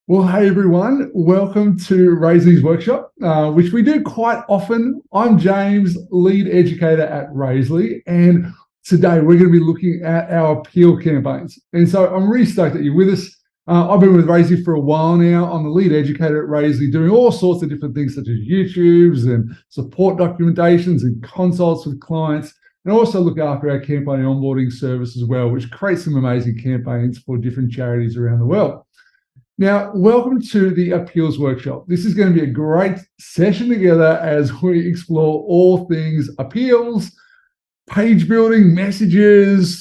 Well, hey everyone, welcome to Raisley's Workshop, which we do quite often. I'm James, lead educator at Raisley, and today we're going to be looking at our appeal campaigns. And so I'm really stoked that you're with us. I've been with Raisley for a while now. I'm the lead educator at Raisley, doing all sorts of different things such as YouTubes and support documentations and consults with clients, and also look after our campaign onboarding service as well, which creates some amazing campaigns for different charities around the world. Now, welcome to the Appeals Workshop. This is going to be a great session together as we explore all things appeals, page building, messages,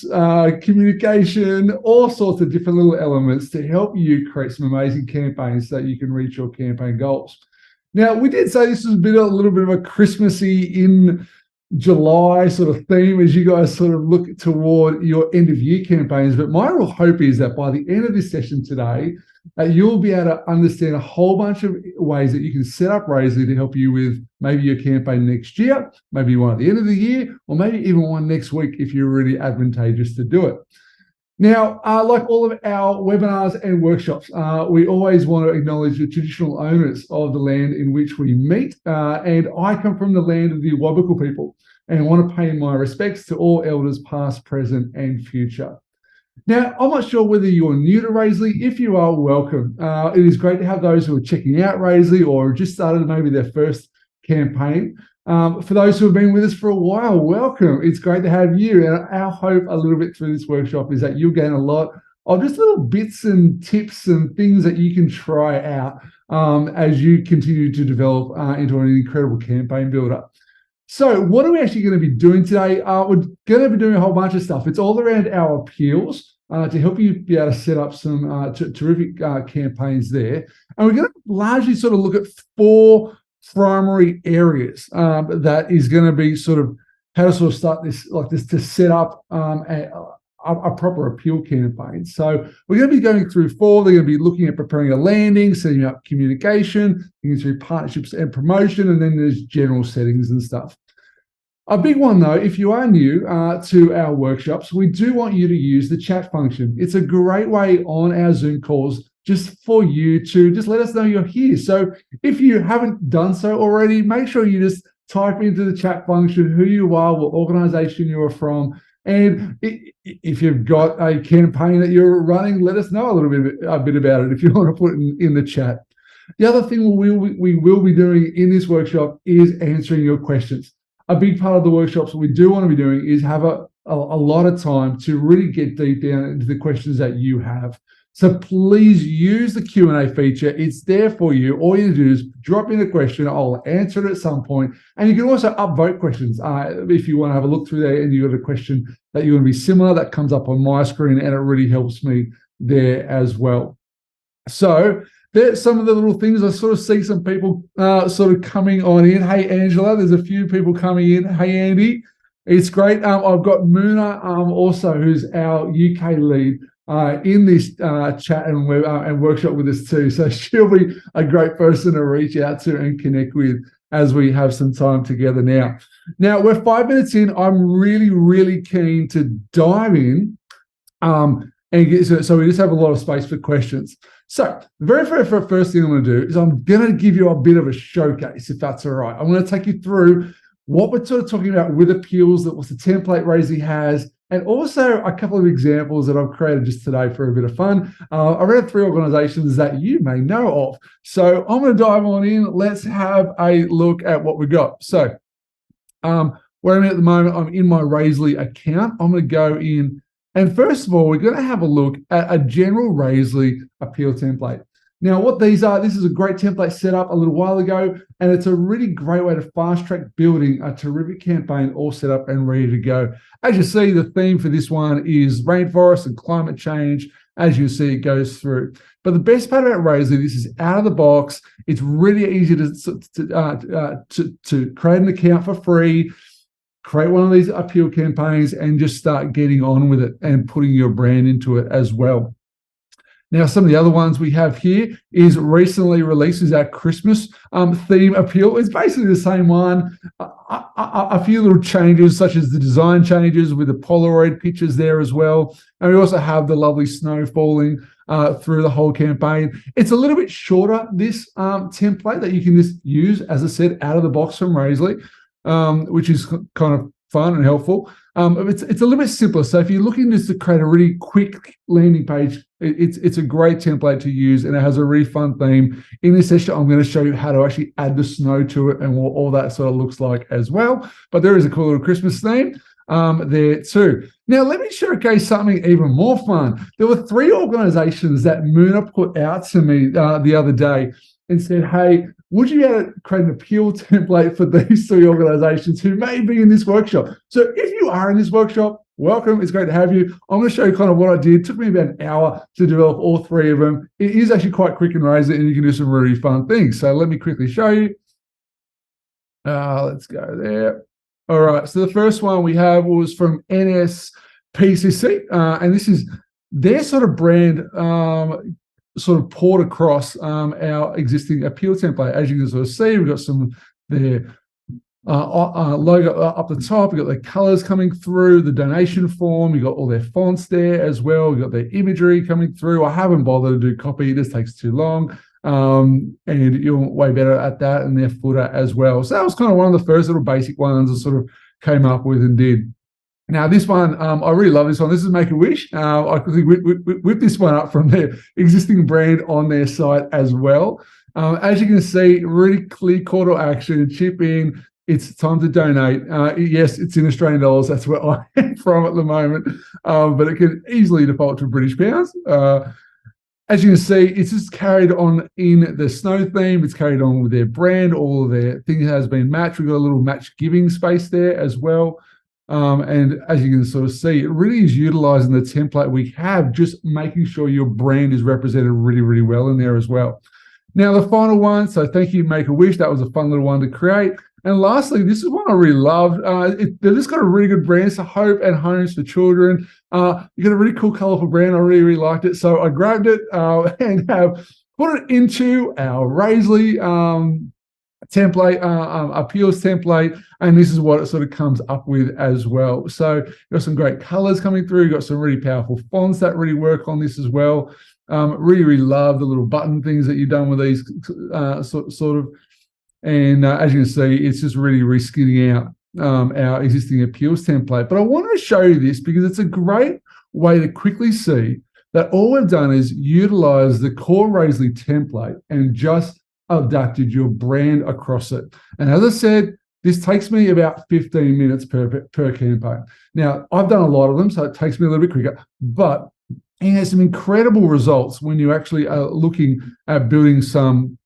communication, all sorts of different little elements to help you create some amazing campaigns so that you can reach your campaign goals. Now, we did say this was a little bit of a Christmassy in July sort of theme as you guys sort of look toward your end of year campaigns. But my real hope is that by the end of this session today, you'll be able to understand a whole bunch of ways that you can set up Raisley to help you with maybe your campaign next year, maybe one at the end of the year, or maybe even one next week if you're really advantageous to do it. Now, like all of our webinars and workshops, we always want to acknowledge the traditional owners of the land in which we meet. And I come from the land of the Awabakal people and want to pay my respects to all elders past, present, and future. Now, I'm not sure whether you're new to Raisley. If you are, welcome. It is great to have those who are checking out Raisley or just started maybe their first campaign. For those who have been with us for a while, welcome. It's great to have you. And our hope a little bit through this workshop is that you'll gain a lot of just little bits and tips and things that you can try out as you continue to develop into an incredible campaign builder. So what are we actually going to be doing today? We're going to be doing a whole bunch of stuff. It's all around our appeals to help you be able to set up some terrific campaigns there. And we're going to largely sort of look at four primary areas that is going to be sort of how to sort of start this like this to set up a proper appeal campaign. So we're going to be going through four. They're going to be looking at preparing a landing, setting up communication, thinking through partnerships and promotion, and then there's general settings and stuff. A big one, though, if you are new to our workshops, we do want you to use the chat function. It's a great way on our Zoom calls just for you to just let us know you're here. So if you haven't done so already, make sure you just type into the chat function who you are, what organization you are from, and if you've got a campaign that you're running, let us know a bit about it if you want to put it in the chat. The other thing we will be doing in this workshop is answering your questions. A big part of the workshops we do want to be doing is have a lot of time to really get deep down into the questions that you have. So please use the Q&A feature. It's there for you. All you do is drop in a question. I'll answer it at some point. And you can also upvote questions. If you want to have a look through there and you've got a question that you're going to be similar, that comes up on my screen and it really helps me there as well. So there's some of the little things. I sort of see some people sort of coming on in. Hey, Angela, there's a few people coming in. Hey, Andy, it's great. I've got Muna also, who's our UK lead, in this chat and workshop with us too. So she'll be a great person to reach out to and connect with as we have some time together now. Now, we're 5 minutes in. I'm really, really keen to dive in and so we just have a lot of space for questions. So the very first thing I'm going to do is I'm going to give you a bit of a showcase, if that's all right. I'm going to take you through what we're sort of talking about with appeals, what's the template Raisley has, and also a couple of examples that I've created just today for a bit of fun around 3 organizations that you may know of. So I'm going to dive on in. Let's have a look at what we've got. So where I'm at the moment, I'm in my Raisley account. I'm going to go in. And first of all, we're going to have a look at a general Raisley appeal template. Now, what these are, this is a great template set up a little while ago, and it's a really great way to fast-track building a terrific campaign all set up and ready to go. As you see, the theme for this one is rainforest and climate change. As you see, it goes through. But the best part about Raisley, this is out of the box. It's really easy to create an account for free, create one of these appeal campaigns, and just start getting on with it and putting your brand into it as well. Now, some of the other ones we have here is recently released is our Christmas theme appeal. It's basically the same one. A few little changes, such as the design changes with the Polaroid pictures there as well. And we also have the lovely snow falling through the whole campaign. It's a little bit shorter, this template that you can just use, as I said, out of the box from Raisley, which is kind of fun and helpful. It's a little bit simpler. So if you're looking just to create a really quick landing page, it's a great template to use, and it has a really fun theme. In this session, I'm going to show you how to actually add the snow to it and what all that sort of looks like as well. But there is a cool little Christmas theme there too. Now, let me showcase something even more fun. There were 3 organizations that Muna put out to me the other day and said, hey, would you be able to create an appeal template for these 3 organizations who may be in this workshop? So if you are in this workshop, welcome. It's great to have you. I'm going to show you kind of what I did. It took me about an hour to develop all 3 of them. It is actually quite quick and Raisley, and you can do some really fun things. So let me quickly show you. Let's go there. All right. So the first one we have was from NSPCC, and this is their sort of brand sort of poured across our existing appeal template. As you can sort of see, we've got some their logo up the top. We've got the colors coming through, the donation form. You've got all their fonts there as well. We've got their imagery coming through. I haven't bothered to do copy. This takes too long. And you're way better at that, and their footer as well. So that was kind of one of the first little basic ones I sort of came up with and did. Now, this one, I really love this one. This is Make-A-Wish. I quickly whip this one up from their existing brand on their site as well. As you can see, really clear call to action, chip in. It's time to donate. Yes, it's in Australian dollars. That's where I am from at the moment. But it can easily default to British pounds. As you can see, it's just carried on in the snow theme. It's carried on with their brand. All of their things has been matched. We've got a little match giving space there as well. And as you can sort of see, it really is utilizing the template we have, just making sure your brand is represented really, really well in there as well. Now, the final one, so thank you, Make-A-Wish. That was a fun little one to create. And lastly, this is one I really loved. They've just got a really good brand. So Hope and Homes for Children. You got a really cool, colorful brand. I really, really liked it. So I grabbed it and have put it into our Raisley template, appeals template, and this is what it sort of comes up with as well. So you've got some great colors coming through. You've got some really powerful fonts that really work on this as well. Really, really love the little button things that you've done with these sort of. And as you can see, it's just really reskinning out our existing appeals template. But I wanted to show you this because it's a great way to quickly see that all we've done is utilize the core Raisley template and just adapted your brand across it. And as I said, this takes me about 15 minutes per campaign. Now, I've done a lot of them, so it takes me a little bit quicker, but it has some incredible results when you actually are looking at building some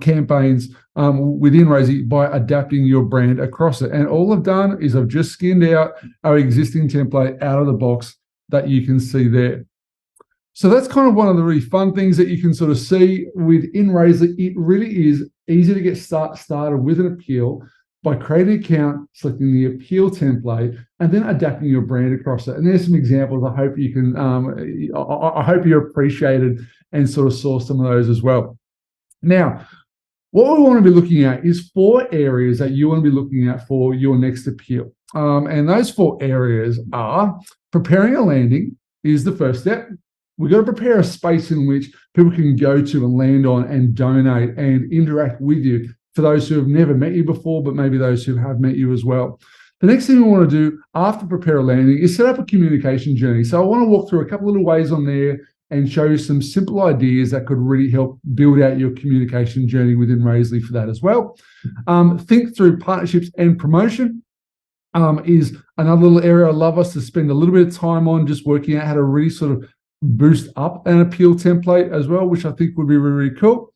campaigns within Raisley by adapting your brand across it. And all I've done is I've just skinned out our existing template out of the box that you can see there. So that's kind of one of the really fun things that you can sort of see within Raisley. It really is easy to get started with an appeal by creating an account, selecting the appeal template, and then adapting your brand across it. And there's some examples. I hope you can, I hope you're appreciated and sort of saw some of those as well. Now, what we want to be looking at is 4 areas that you want to be looking at for your next appeal. And those 4 areas are preparing a landing is the first step. We've got to prepare a space in which people can go to and land on and donate and interact with you for those who have never met you before, but maybe those who have met you as well. The next thing we want to do after prepare a landing is set up a communication journey. So I want to walk through a couple of little ways on there and show you some simple ideas that could really help build out your communication journey within Raisley for that as well. Think through partnerships and promotion is another little area I love us to spend a little bit of time on, just working out how to really sort of boost up an appeal template as well, which I think would be really, really cool.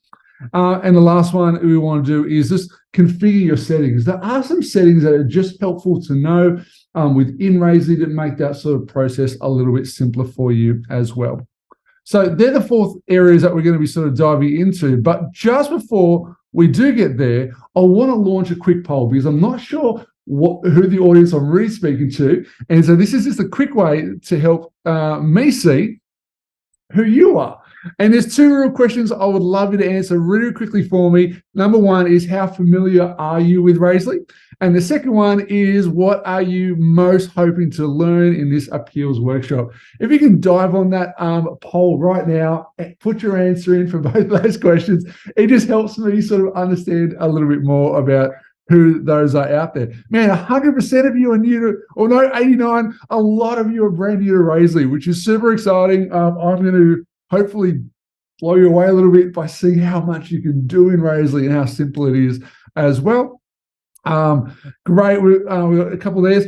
And the last one we want to do is just configure your settings. There are some settings that are just helpful to know within Raisley to make that sort of process a little bit simpler for you as well. So they're the 4 areas that we're going to be sort of diving into. But just before we do get there, I want to launch a quick poll because I'm not sure who the audience I'm really speaking to. And so this is just a quick way to help me see who you are. And there's two real questions I would love you to answer really quickly for me. Number one is, how familiar are you with Razely? And the second one is, what are you most hoping to learn in this appeals workshop? If you can dive on that poll right now, put your answer in for both those questions. It just helps me sort of understand a little bit more about who those are out there. Man, 100% of you are new to, or no, 89, a lot of you are brand new to Razely, which is super exciting. I'm going to hopefully blow you away a little bit by seeing how much you can do in Razely and how simple it is as well. Great. We've got a couple of theirs.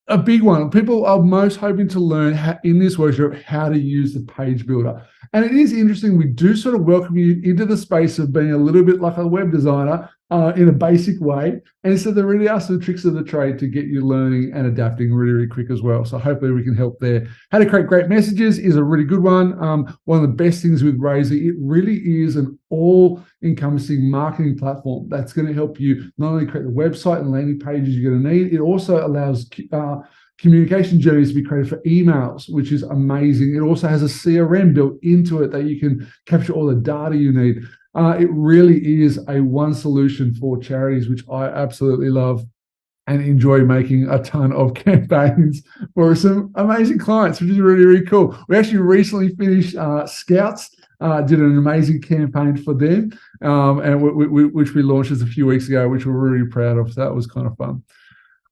A big one. People are most hoping to learn in this workshop how to use the page builder. And it is interesting. We do sort of welcome you into the space of being a little bit like a web designer in a basic way. And so there really are some tricks of the trade to get you learning and adapting really, really quick as well. So hopefully we can help there. How to create great messages is a really good one. One of the best things with Razely, it really is an all-encompassing marketing platform that's going to help you not only create the website and landing pages you're going to need, it also allows communication journeys to be created for emails, which is amazing. It also has a CRM built into it that you can capture all the data you need. It really is a one solution for charities, which I absolutely love and enjoy making a ton of campaigns for some amazing clients, which is really, really cool. We actually recently finished Scouts, did an amazing campaign for them, and which we launched just a few weeks ago, which we're really proud of. So that was kind of fun.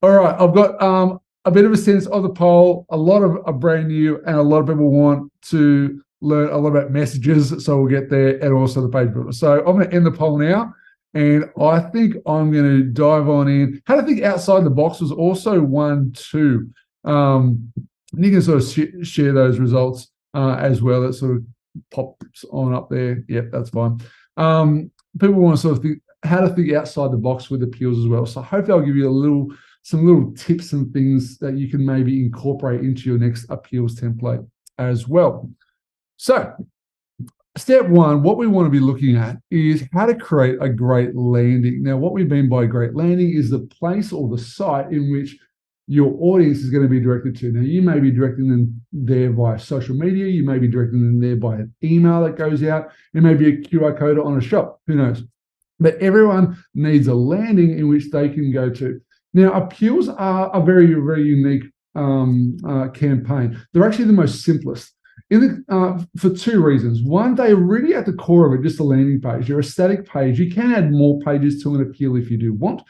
All right, I've got a bit of a sense of the poll. A lot of are brand new, and a lot of people want to learn a lot about messages, so we'll get there, and also the page builder. So I'm going to end the poll now, and I think I'm going to dive on in. How to think outside the box was also one too. And you can sort of share those results as well. That sort of pops on up there. Yep, that's fine. People want to sort of think how to think outside the box with appeals as well. So hopefully I'll give you some little tips and things that you can maybe incorporate into your next appeals template as well. So step one, what we want to be looking at is how to create a great landing. Now, what we mean by great landing is the place or the site in which your audience is going to be directed to. Now, you may be directing them there via social media. You may be directing them there by an email that goes out. It may be a QR code on a shop. Who knows? But everyone needs a landing in which they can go to. Now, appeals are a very, very unique campaign. They're actually the most simplest for two reasons. One, they're really at the core of it, just a landing page. They're a static page. You can add more pages to an appeal if you do want,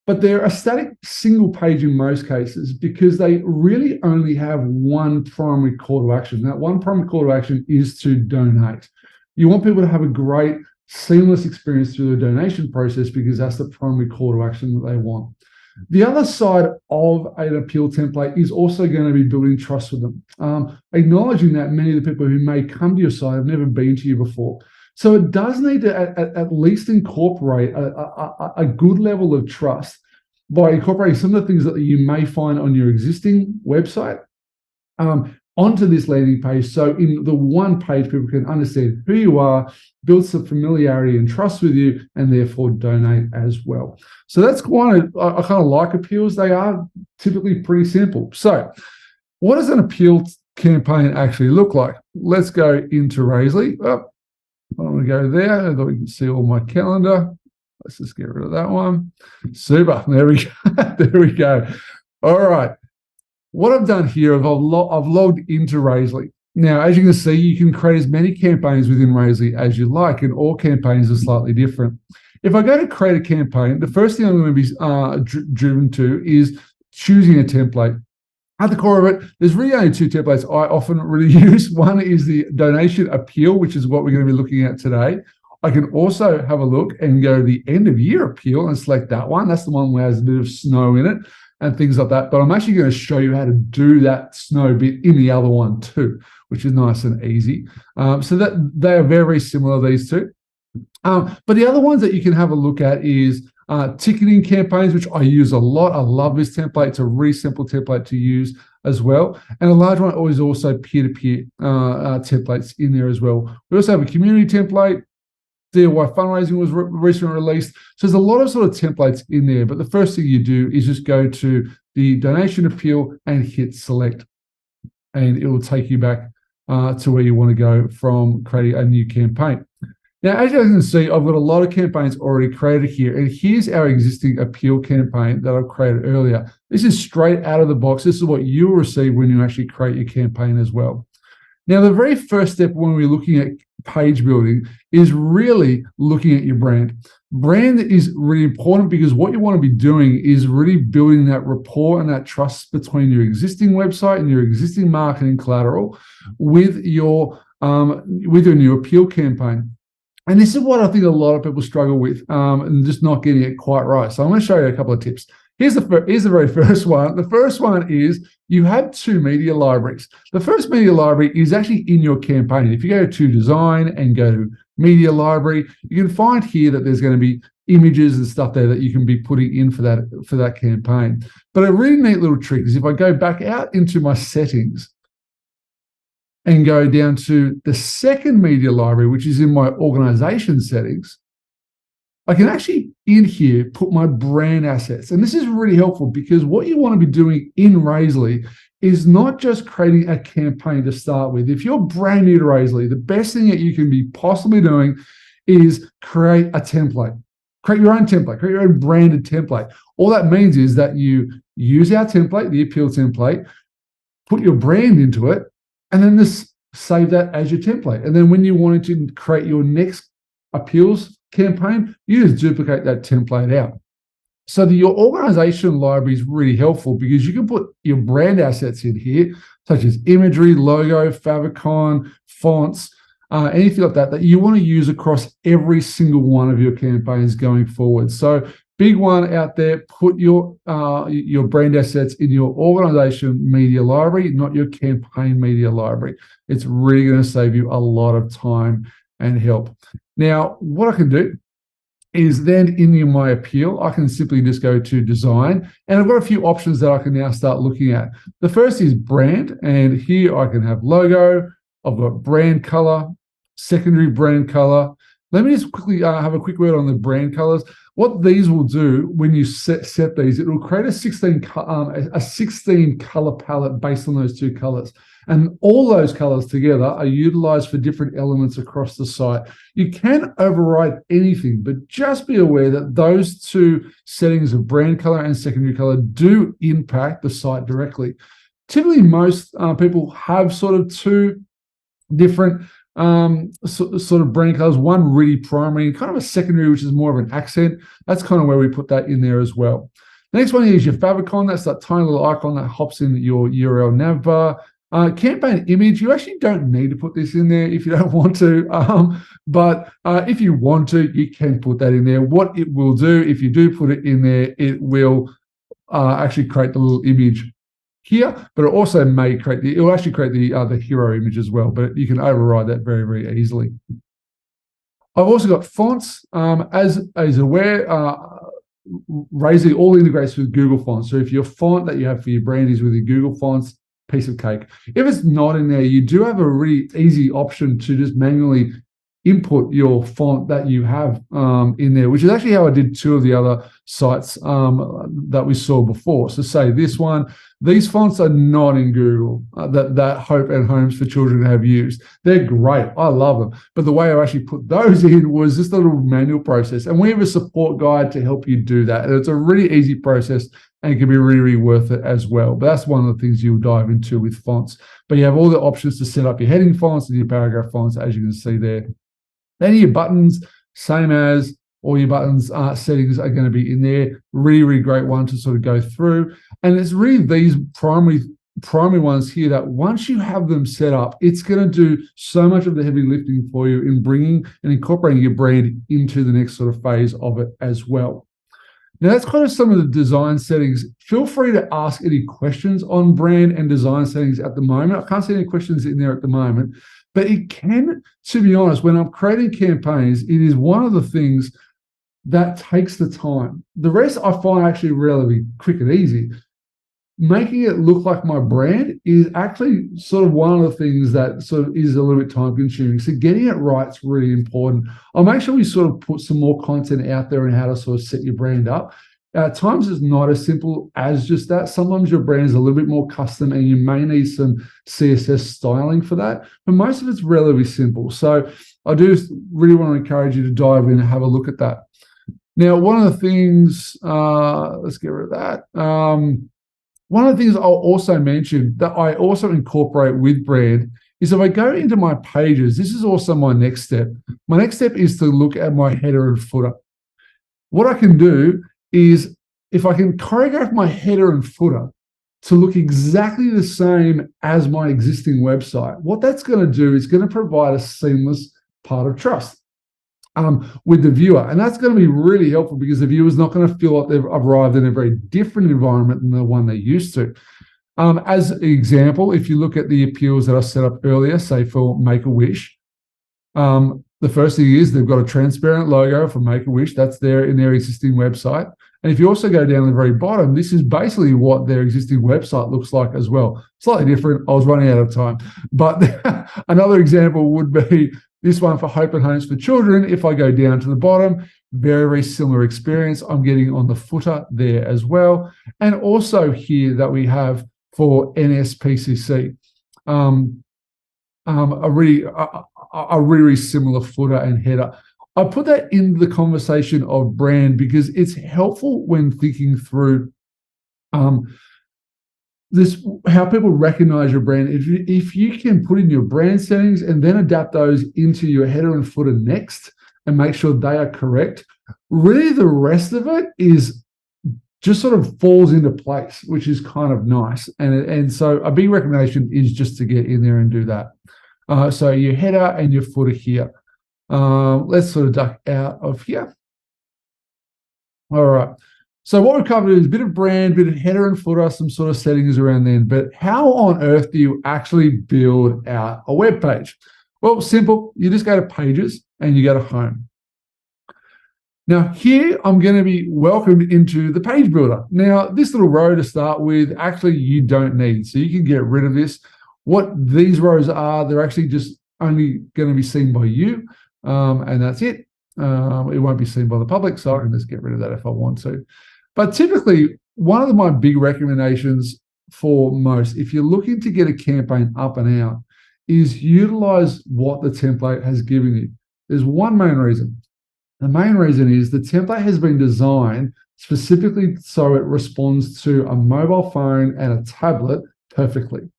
but they're a static single page in most cases because they really only have one primary call to action. That one primary call to action is to donate. You want people to have a great, seamless experience through the donation process because that's the primary call to action that they want. The other side of an appeal template is also going to be building trust with them, acknowledging that many of the people who may come to your site have never been to you before. So it does need to at least incorporate a good level of trust by incorporating some of the things that you may find on your existing website onto this landing page. So in the one page, people can understand who you are, build some familiarity and trust with you, and therefore donate as well. So that's I kind of like appeals. They are typically pretty simple. So what does an appeal campaign actually look like? Let's go into Razely. Oh, I'm going to go there so that we can see all my calendar. Let's just get rid of that one. Super. There we go. There we go. All right. What I've done here, I've logged into Razely. Now, as you can see, you can create as many campaigns within Razely as you like, and all campaigns are slightly different. If I go to create a campaign, the first thing I'm going to be driven to is choosing a template. At the core of it, there's really only two templates I often really use. One is the donation appeal, which is what we're going to be looking at today. I can also have a look and go to the end of year appeal and select that one. That's the one where there's a bit of snow in it and things like that. But I'm actually going to show you how to do that snow bit in the other one too, which is nice and easy. So that they are very, very similar, these two. But the other ones that you can have a look at is ticketing campaigns, which I use a lot. I love this template. It's a really simple template to use as well. And a large one is also peer-to-peer templates in there as well. We also have a community template. DIY fundraising was recently released. So there's a lot of sort of templates in there. But the first thing you do is just go to the donation appeal and hit select. And it will take you back to where you want to go from creating a new campaign. Now, as you can see, I've got a lot of campaigns already created here, and here's our existing appeal campaign that I've created earlier. This is straight out of the box. This is what you'll receive when you actually create your campaign as well. Now, the very first step when we're looking at page building is really looking at your brand. Brand is really important because what you want to be doing is really building that rapport and that trust between your existing website and your existing marketing collateral with your new appeal campaign. And this is what I think a lot of people struggle with and just not getting it quite right. So I'm going to show you a couple of tips. Here's the very first one. The first one is you have two media libraries. The first media library is actually in your campaign. If you go to design and go to media library, you can find here that there's going to be images and stuff there that you can be putting in for that campaign. But a really neat little trick is if I go back out into my settings and go down to the second media library, which is in my organization settings, I can actually in here put my brand assets. And this is really helpful because what you want to be doing in Razely is not just creating a campaign to start with. If you're brand new to Razely, the best thing that you can be possibly doing is create a template. Create your own template, create your own branded template. All that means is that you use our template, the appeal template, put your brand into it, and then just save that as your template. And then when you wanted to create your next appeals campaign, you just duplicate that template out. So your organization library is really helpful because you can put your brand assets in here, such as imagery, logo, favicon, fonts, anything like that you want to use across every single one of your campaigns going forward. So big one out there, put your brand assets in your organization media library, not your campaign media library. It's really going to save you a lot of time and help. Now, what I can do is then in my appeal, I can simply just go to design, and I've got a few options that I can now start looking at. The first is brand, and here I can have logo, I've got brand color, secondary brand color. Let me just quickly have a quick word on the brand colors. What these will do when you set these, it will create a 16 color palette based on those two colors. And all those colors together are utilized for different elements across the site. You can override anything, but just be aware that those two settings of brand color and secondary color do impact the site directly. Typically, most people have sort of two different sort of brand colors, one really primary, kind of a secondary, which is more of an accent. That's kind of where we put that in there as well. The next one is your favicon. That's that tiny little icon that hops in your URL nav bar. Campaign image, you actually don't need to put this in there if you don't want to, but if you want to, you can put that in there. What it will do, if you do put it in there, it will actually create the little image here, but it also may create it will actually create the hero image as well, but you can override that very, very easily. I've also got fonts. As aware, Razely all integrates with Google Fonts. So if your font that you have for your brand is with your Google Fonts, piece of cake. If it's not in there, you do have a really easy option to just manually input your font that you have in there, which is actually how I did two of the other sites that we saw before. So say this one, these fonts are not in Google that Hope and Homes for Children have used. They're great. I love them. But the way I actually put those in was just a little manual process. And we have a support guide to help you do that. And it's a really easy process and it can be really, really worth it as well. But that's one of the things you'll dive into with fonts. But you have all the options to set up your heading fonts and your paragraph fonts, as you can see there. Then your buttons, same as all your buttons settings are going to be in there. Really, really great one to sort of go through. And it's really these primary ones here that once you have them set up, it's going to do so much of the heavy lifting for you in bringing and incorporating your brand into the next sort of phase of it as well. Now, that's kind of some of the design settings. Feel free to ask any questions on brand and design settings at the moment. I can't see any questions in there at the moment, but it can, to be honest, when I'm creating campaigns, it is one of the things that takes the time. The rest I find actually relatively quick and easy. Making it look like my brand is actually sort of one of the things that sort of is a little bit time consuming. So getting it right is really important. I'll make sure we sort of put some more content out there on how to sort of set your brand up. At times it's not as simple as just that. Sometimes your brand is a little bit more custom and you may need some CSS styling for that, but most of it's relatively simple. So I do really want to encourage you to dive in and have a look at that. Now, one of the things, let's get rid of that. One of the things I'll also mention that I also incorporate with brand is if I go into my pages, this is also my next step. My next step is to look at my header and footer. What I can do is if I can choreograph my header and footer to look exactly the same as my existing website, what that's going to do is going to provide a seamless part of trust with the viewer. And that's going to be really helpful because the viewer's not going to feel like they've arrived in a very different environment than the one they're used to. As an example, if you look at the appeals that I set up earlier, say for Make-A-Wish, the first thing is they've got a transparent logo for Make-A-Wish. That's there in their existing website. And if you also go down to the very bottom, this is basically what their existing website looks like as well. Slightly different. I was running out of time. But another example would be this one for Hope and Homes for Children. If I go down to the bottom, very, very similar experience. I'm getting on the footer there as well. And also here that we have for NSPCC, a really similar footer and header. I put that in the conversation of brand because it's helpful when thinking through this, how people recognize your brand. If you can put in your brand settings and then adapt those into your header and footer next and make sure they are correct, really the rest of it is just sort of falls into place, which is kind of nice. And so a big recommendation is just to get in there and do that. So your header and your footer here. Let's sort of duck out of here. All right. So what we've covered is a bit of brand, bit of header and footer, some sort of settings around then. But how on earth do you actually build out a web page? Well, simple. You just go to Pages and you go to Home. Now here I'm going to be welcomed into the page builder. Now this little row to start with, actually you don't need. So you can get rid of this. What these rows are, they're actually just only going to be seen by you. And that's it. It won't be seen by the public, so I can just get rid of that if I want to. But typically, one of my big recommendations for most, if you're looking to get a campaign up and out, is utilize what the template has given you. There's one main reason. The main reason is the template has been designed specifically so it responds to a mobile phone and a tablet perfectly.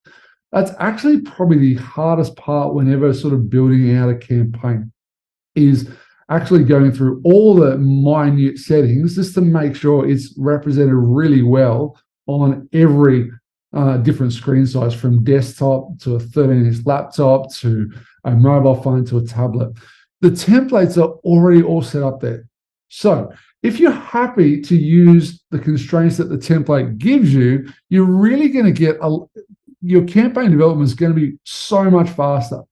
That's actually probably the hardest part whenever sort of building out a campaign, is actually going through all the minute settings just to make sure it's represented really well on every different screen size, from desktop to a 13-inch laptop to a mobile phone to a tablet. The templates are already all set up there. So if you're happy to use the constraints that the template gives you, you're really going to get your campaign development is going to be so much faster.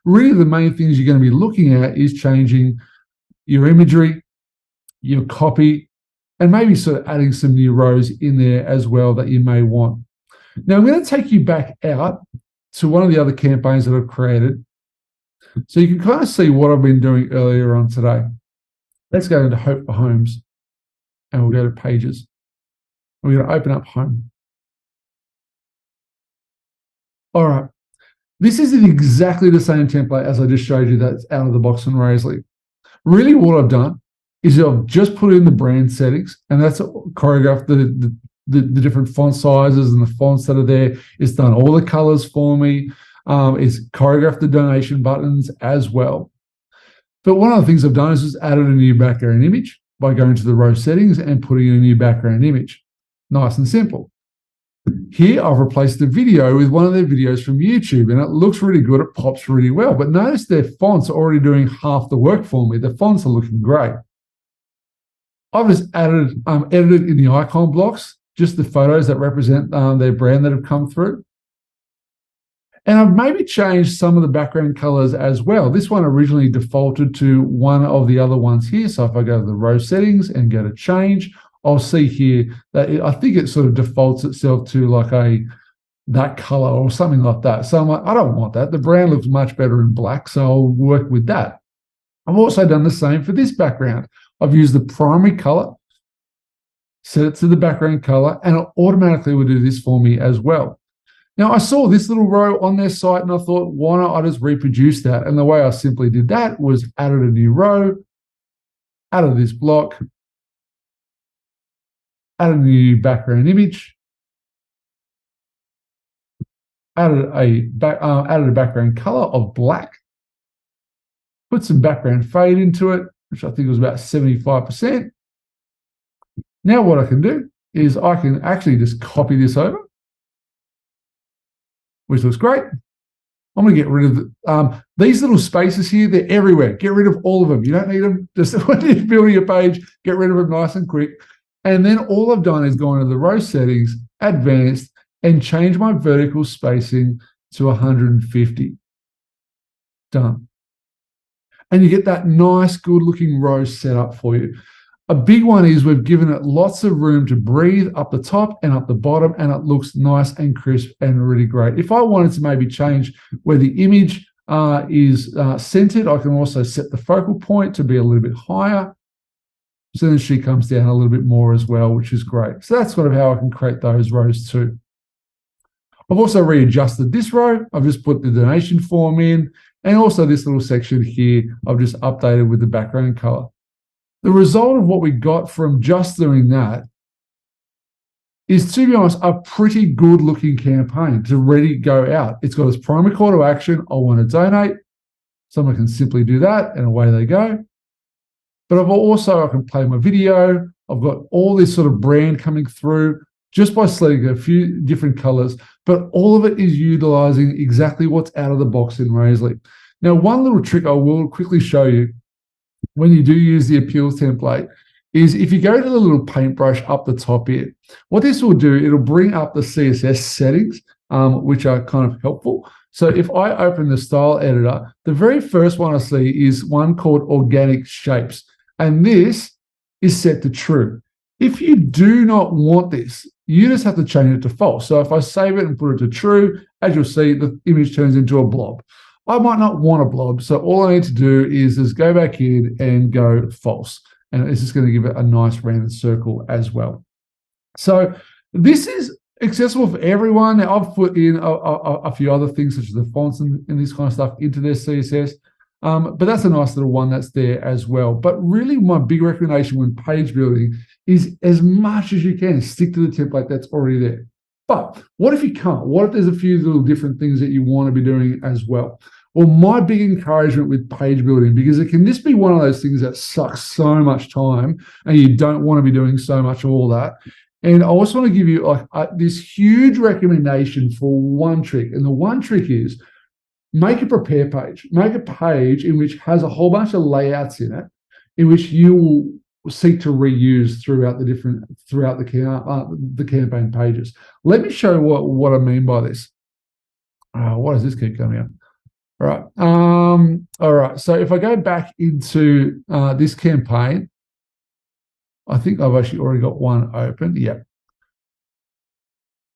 Really, the main things you're going to be looking at is changing your imagery, your copy, and maybe sort of adding some new rows in there as well that you may want. Now, I'm going to take you back out to one of the other campaigns that I've created, so you can kind of see what I've been doing earlier on today. Let's go into Hope for Homes, and we'll go to Pages. We're going to open up Home. All right. This isn't exactly the same template as I just showed you that's out of the box on Razorly. Really what I've done is I've just put in the brand settings, and that's choreographed the different font sizes and the fonts that are there. It's done all the colors for me. It's choreographed the donation buttons as well. But one of the things I've done is just added a new background image by going to the row settings and putting in a new background image. Nice and simple. Here, I've replaced the video with one of their videos from YouTube, and it looks really good. It pops really well. But notice their fonts are already doing half the work for me. The fonts are looking great. I've just edited in the icon blocks, just the photos that represent their brand that have come through. And I've maybe changed some of the background colors as well. This one originally defaulted to one of the other ones here. So if I go to the row settings and go to change, I'll see here that I think it sort of defaults itself to like that color or something like that. So I'm like, I don't want that. The brand looks much better in black, so I'll work with that. I've also done the same for this background. I've used the primary color set it to the background color, and it automatically will do this for me as well. Now, I saw this little row on their site and I thought, why not I just reproduce that? And the way I simply did that was added a new row, added this block, added a new background image, added a background color of black, put some background fade into it, which I think was about 75%. Now what I can do is I can actually just copy this over, which looks great. I'm going to get rid of these little spaces here. They're everywhere. Get rid of all of them. You don't need them. Just when you're building a page, get rid of them nice and quick. And then all I've done is gone to the row settings, advanced, and change my vertical spacing to 150. Done. And you get that nice, good-looking row set up for you. A big one is we've given it lots of room to breathe up the top and up the bottom, and it looks nice and crisp and really great. If I wanted to maybe change where the image is centered, I can also set the focal point to be a little bit higher. So then she comes down a little bit more as well, which is great. So that's sort of how I can create those rows too. I've also readjusted this row. I've just put the donation form in, and also this little section here, I've just updated with the background color. The result of what we got from just doing that is, to be honest, a pretty good looking campaign to ready to go out. It's got its primary call to action. I want to donate. Someone can simply do that and away they go. But I can play my video. I've got all this sort of brand coming through just by selecting a few different colors, but all of it is utilizing exactly what's out of the box in Razorly. Now, one little trick I will quickly show you when you do use the appeals template is if you go to the little paintbrush up the top here, what this will do, it'll bring up the CSS settings, which are kind of helpful. So if I open the style editor, the very first one I see is one called organic shapes. And this is set to true. If you do not want this, you just have to change it to false. So if I save it and put it to true, as you'll see, the image turns into a blob. I might not want a blob, so all I need to do is just go back in and go false. And it's just going to give it a nice rounded circle as well. So this is accessible for everyone. Now, I've put in a few other things, such as the fonts and this kind of stuff into their CSS. But that's a nice little one that's there as well. But really, my big recommendation when page building is, as much as you can, stick to the template that's already there. But what if you can't? What if there's a few little different things that you want to be doing as well? Well, my big encouragement with page building, because it can just be one of those things that sucks so much time and you don't want to be doing so much of all that. And I also want to give you this huge recommendation for one trick. And the one trick is make a prepare page. Make a page in which has a whole bunch of layouts in it, in which you will seek to reuse throughout the campaign pages. Let me show you what I mean by this. Why does this keep coming up? All right. All right. So if I go back into this campaign, I think I've actually already got one open. Yep.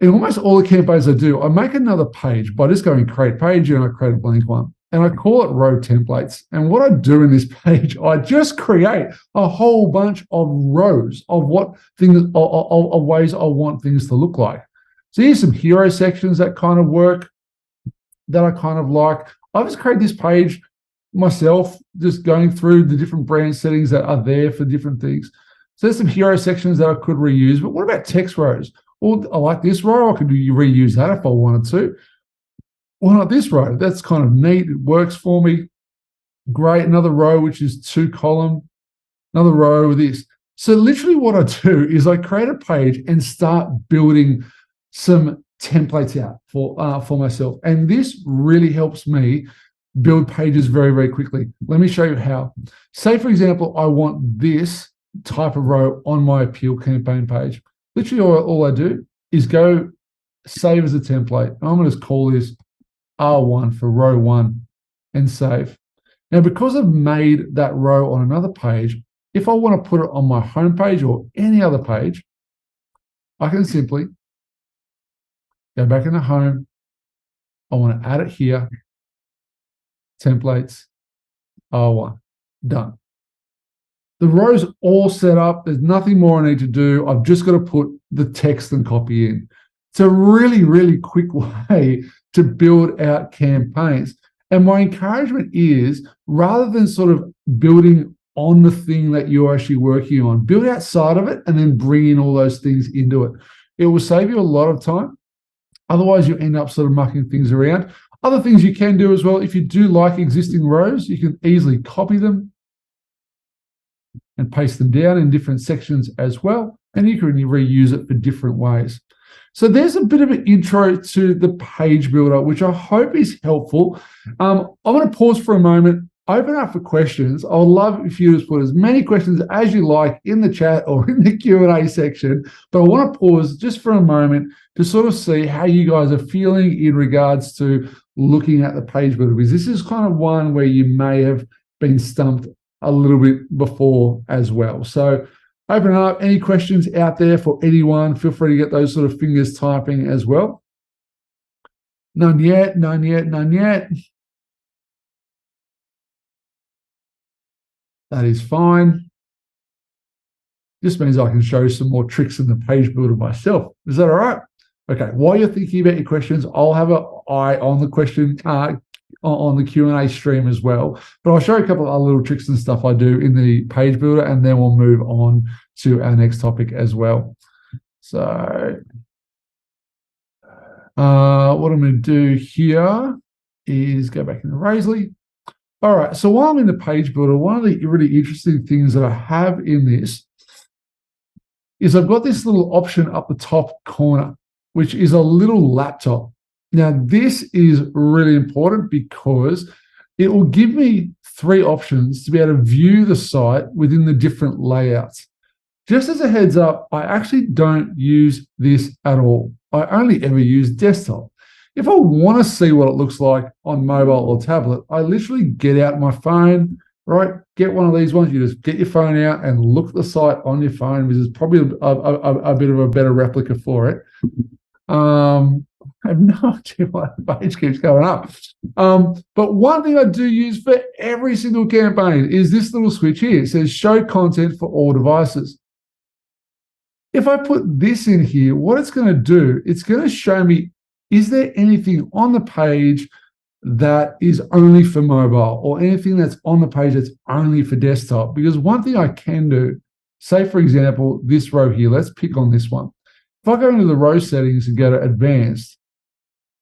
In almost all the campaigns I do, I make another page by just going create page, and I create a blank one. And I call it row templates. And what I do in this page, I just create a whole bunch of rows of what things, of ways I want things to look like. So here's some hero sections that kind of work, that I kind of like. I've just created this page myself, just going through the different brand settings that are there for different things. So there's some hero sections that I could reuse, but what about text rows? Well, I like this row. I could reuse that if I wanted to. Why not this row? That's kind of neat. It works for me. Great. Another row, which is 2-column. Another row with this. So literally what I do is I create a page and start building some templates out for myself. And this really helps me build pages very, very quickly. Let me show you how. Say, for example, I want this type of row on my appeal campaign page. Literally all I do is go save as a template. I'm going to just call this R1 for row 1 and save. Now, because I've made that row on another page, if I want to put it on my home page or any other page, I can simply go back into home. I want to add it here. Templates, R1, done. The row's all set up. There's nothing more I need to do. I've just got to put the text and copy in. It's a really, really quick way to build out campaigns. And my encouragement is, rather than sort of building on the thing that you're actually working on, build outside of it and then bring in all those things into it. It will save you a lot of time. Otherwise, you end up sort of mucking things around. Other things you can do as well, if you do like existing rows, you can easily copy them and paste them down in different sections as well, and you can reuse it for different ways. So there's a bit of an intro to the page builder, which I hope is helpful. I'm going to pause for a moment, open up for questions. I would love if you just put as many questions as you like in the chat or in the Q&A section, but I want to pause just for a moment to sort of see how you guys are feeling in regards to looking at the page builder, because this is kind of one where you may have been stumped a little bit before as well. So open up. Any questions out there for anyone? Feel free to get those sort of fingers typing as well. None yet, none yet, none yet. That is fine. This means I can show some more tricks in the page builder myself. Is that all right? Okay, while you're thinking about your questions, I'll have an eye on the question on the Q&A stream as well. But I'll show you a couple of other little tricks and stuff I do in the page builder, and then we'll move on to our next topic as well. So what I'm going to do here is go back into Razorly. All right, so while I'm in the page builder, one of the really interesting things that I have in this is I've got this little option up the top corner, which is a little laptop. Now, this is really important because it will give me 3 options to be able to view the site within the different layouts. Just as a heads up, I actually don't use this at all. I only ever use desktop. If I want to see what it looks like on mobile or tablet, I literally get out my phone, right? Get one of these ones. You just get your phone out and look at the site on your phone, which is probably a bit of a better replica for it. I have no idea why the page keeps going up. But one thing I do use for every single campaign is this little switch here. It says show content for all devices. If I put this in here, what it's going to do, it's going to show me, is there anything on the page that is only for mobile or anything that's on the page that's only for desktop? Because one thing I can do, say, for example, this row here, let's pick on this one. If I go into the row settings and go to advanced,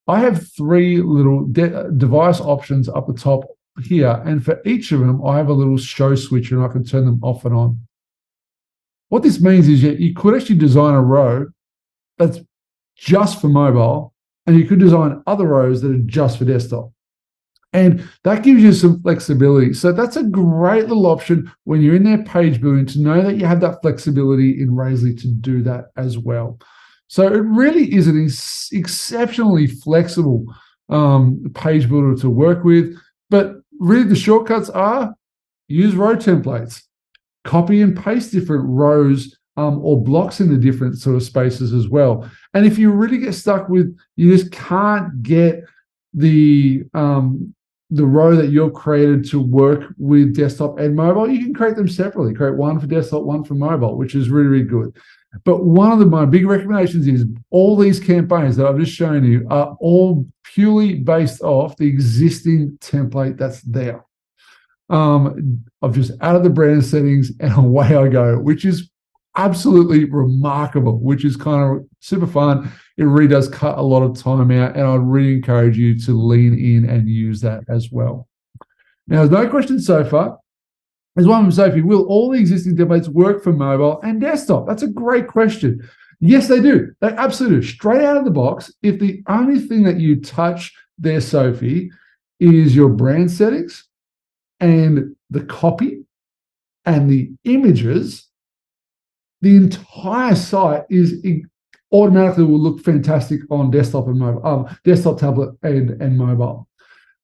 I have 3 little device options up the top here. And for each of them, I have a little show switcher and I can turn them off and on. What this means is that you could actually design a row that's just for mobile, and you could design other rows that are just for desktop. And that gives you some flexibility. So that's a great little option when you're in their page building, to know that you have that flexibility in Razorly to do that as well. So it really is an exceptionally flexible page builder to work with. But really the shortcuts are use row templates, copy and paste different rows or blocks in the different sort of spaces as well. And if you really get stuck with, you just can't get the row that you've created to work with desktop and mobile, you can create them separately. Create one for desktop, one for mobile, which is really, really good. But one of my big recommendations is all these campaigns that I've just shown you are all purely based off the existing template that's there. I've just added the brand settings and away I go, which is absolutely remarkable, which is kind of super fun. It really does cut a lot of time out, and I'd really encourage you to lean in and use that as well. Now, there's no question so far. There's one from Sophie. Will all the existing templates work for mobile and desktop? That's a great question. Yes, they do. They absolutely do. Straight out of the box, if the only thing that you touch there, Sophie, is your brand settings and the copy and the images, the entire site is automatically will look fantastic on desktop and mobile, desktop, tablet, and mobile.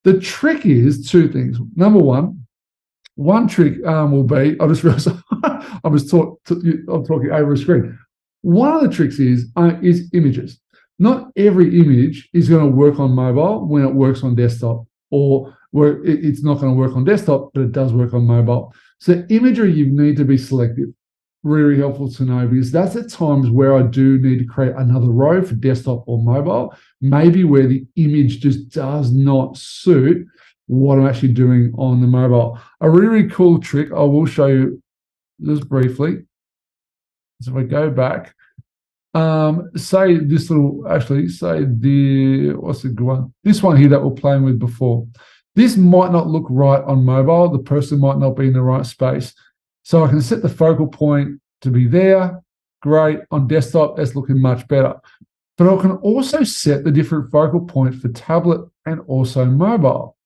The trick is 2 things. Number one trick will be, I just realized I'm talking over a screen. One of the tricks is images. Not every image is going to work on mobile when it works on desktop, or where it's not going to work on desktop, but it does work on mobile. So imagery, you need to be selective. Really helpful to know, because that's at times where I do need to create another row for desktop or mobile, maybe where the image just does not suit what I'm actually doing on the mobile. A really, really cool trick I will show you just briefly. So if I go back, say this little, actually say what's the good one? This one here that we're playing with before. This might not look right on mobile. The person might not be in the right space. So I can set the focal point to be there. Great. On desktop, that's looking much better. But I can also set the different focal point for tablet and also mobile.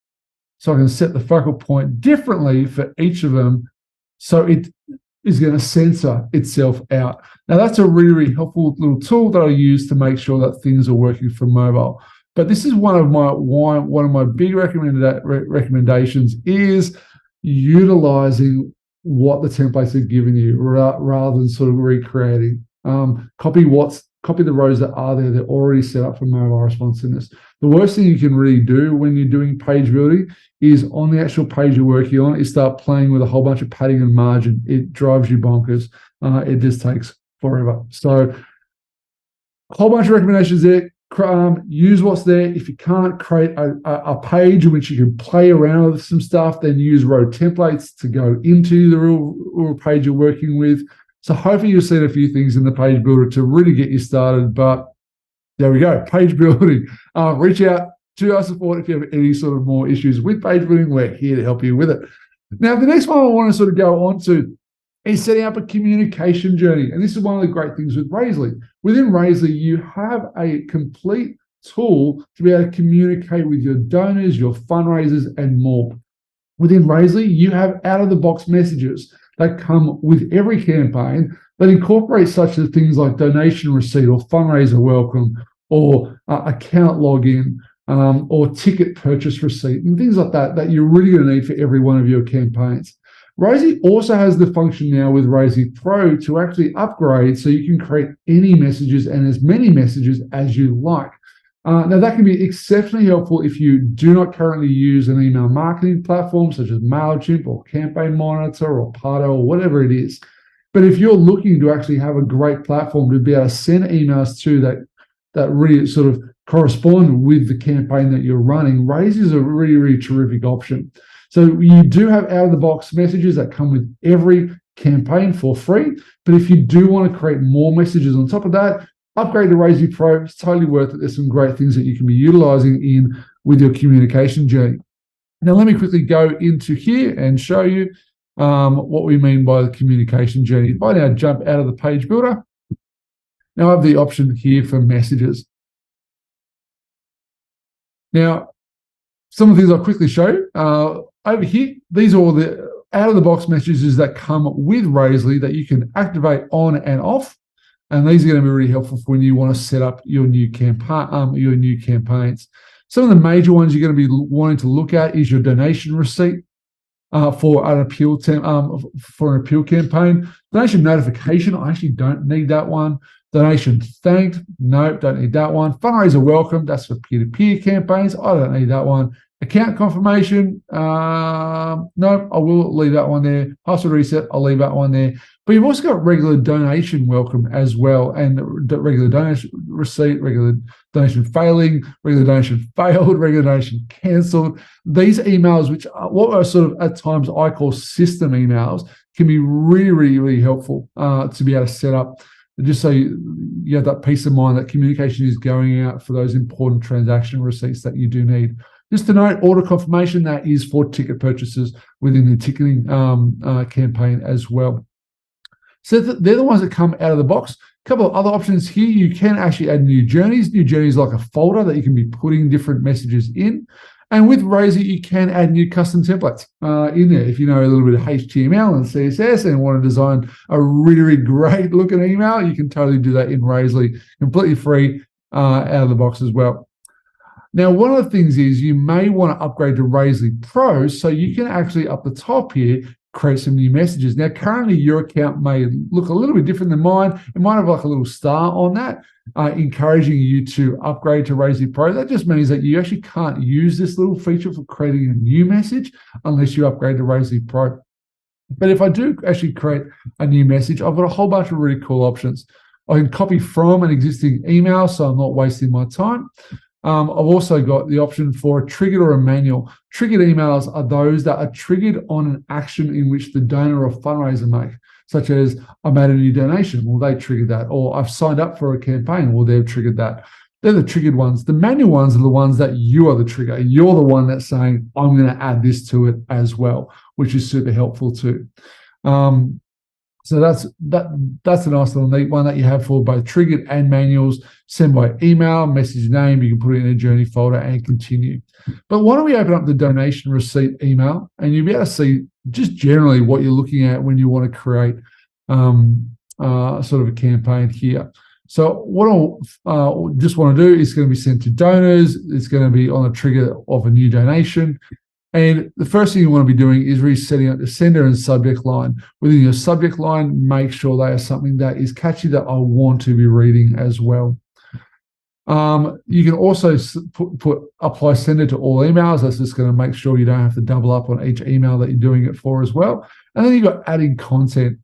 So I can set the focal point differently for each of them, so it is going to censor itself out. Now, that's a really, really helpful little tool that I use to make sure that things are working for mobile. But this is one of my big recommendations is utilizing what the templates are giving you rather than sort of recreating. Copy the rows that are there. They're already set up for mobile responsiveness. The worst thing you can really do when you're doing page building is on the actual page you're working on is start playing with a whole bunch of padding and margin. It drives you bonkers. It just takes forever. So a whole bunch of recommendations there. Use what's there. If you can't create a page in which you can play around with some stuff, then use row templates to go into the real page you're working with. So hopefully you've seen a few things in the page builder to really get you started. But there we go, page building. Reach out to our support if you have any sort of more issues with page building. We're here to help you with it. Now, the next one I want to sort of go on to is setting up a communication journey. And this is one of the great things with Razely. Within Razely, you have a complete tool to be able to communicate with your donors, your fundraisers, and more. Within Razely, you have out-of-the-box messages that come with every campaign that incorporate such as things like donation receipt or fundraiser welcome or account login or ticket purchase receipt and things like that you're really going to need for every one of your campaigns. Razely also has the function now with Razely Pro to actually upgrade so you can create any messages and as many messages as you like. Now, that can be exceptionally helpful if you do not currently use an email marketing platform such as MailChimp or Campaign Monitor or Pardo or whatever it is. But if you're looking to actually have a great platform to be able to send emails to that really sort of correspond with the campaign that you're running, Razely is a really, really terrific option. So you do have out-of-the-box messages that come with every campaign for free. But if you do want to create more messages on top of that, upgrade to Razely Pro. It's totally worth it. There's some great things that you can be utilizing with your communication journey. Now, let me quickly go into here and show you what we mean by the communication journey. If I now jump out of the page builder, now I have the option here for messages. Now, some of the things I'll quickly show you. Over here, these are all the out-of-the-box messages that come with Razely that you can activate on and off. And these are going to be really helpful for when you want to set up your new campaigns. Some of the major ones you're going to be wanting to look at is your donation receipt for an appeal campaign. Donation notification, I actually don't need that one. Donation thanked, no, don't need that one. Fundraiser welcome, that's for peer-to-peer campaigns. I don't need that one. Account confirmation, no, I will leave that one there. Password reset, I'll leave that one there. But you've also got regular donation welcome as well, and regular donation receipt, regular donation failing, regular donation failed, regular donation cancelled. These emails, which are what are sort of at times I call system emails, can be really, really, really helpful to be able to set up, just so you have that peace of mind that communication is going out for those important transaction receipts that you do need. Just to note, order confirmation, that is for ticket purchases within the ticketing campaign as well. So they're the ones that come out of the box. A couple of other options here. You can actually add new journeys. New journeys like a folder that you can be putting different messages in. And with Razely, you can add new custom templates in there. If you know a little bit of HTML and CSS and want to design a really, really great looking email, you can totally do that in Razely, completely free out of the box as well. Now, one of the things is you may want to upgrade to Razely Pro so you can actually, up the top here, create some new messages. Now, currently your account may look a little bit different than mine. It might have like a little star on that, encouraging you to upgrade to Razely Pro. That just means that you actually can't use this little feature for creating a new message unless you upgrade to Razely Pro. But if I do actually create a new message, I've got a whole bunch of really cool options. I can copy from an existing email, so I'm not wasting my time. I've also got the option for a triggered or a manual. Triggered emails are those that are triggered on an action in which the donor or fundraiser make, such as I made a new donation. Well, they triggered that. Or I've signed up for a campaign. Well, they've triggered that. They're the triggered ones. The manual ones are the ones that you are the trigger. You're the one that's saying, I'm going to add this to it as well, which is super helpful too. So that's a nice little neat one that you have for both triggered and manuals. Send by email, message name, you can put it in a journey folder and continue. But why don't we open up the donation receipt email, and you'll be able to see just generally what you're looking at when you want to create sort of a campaign here. So what I just want to do is going to be sent to donors. It's going to be on a trigger of a new donation. And the first thing you want to be doing is resetting up the sender and subject line. Within your subject line, make sure they are something that is catchy that I want to be reading as well. You can also put apply sender to all emails. That's just going to make sure you don't have to double up on each email that you're doing it for as well. And then you've got adding content.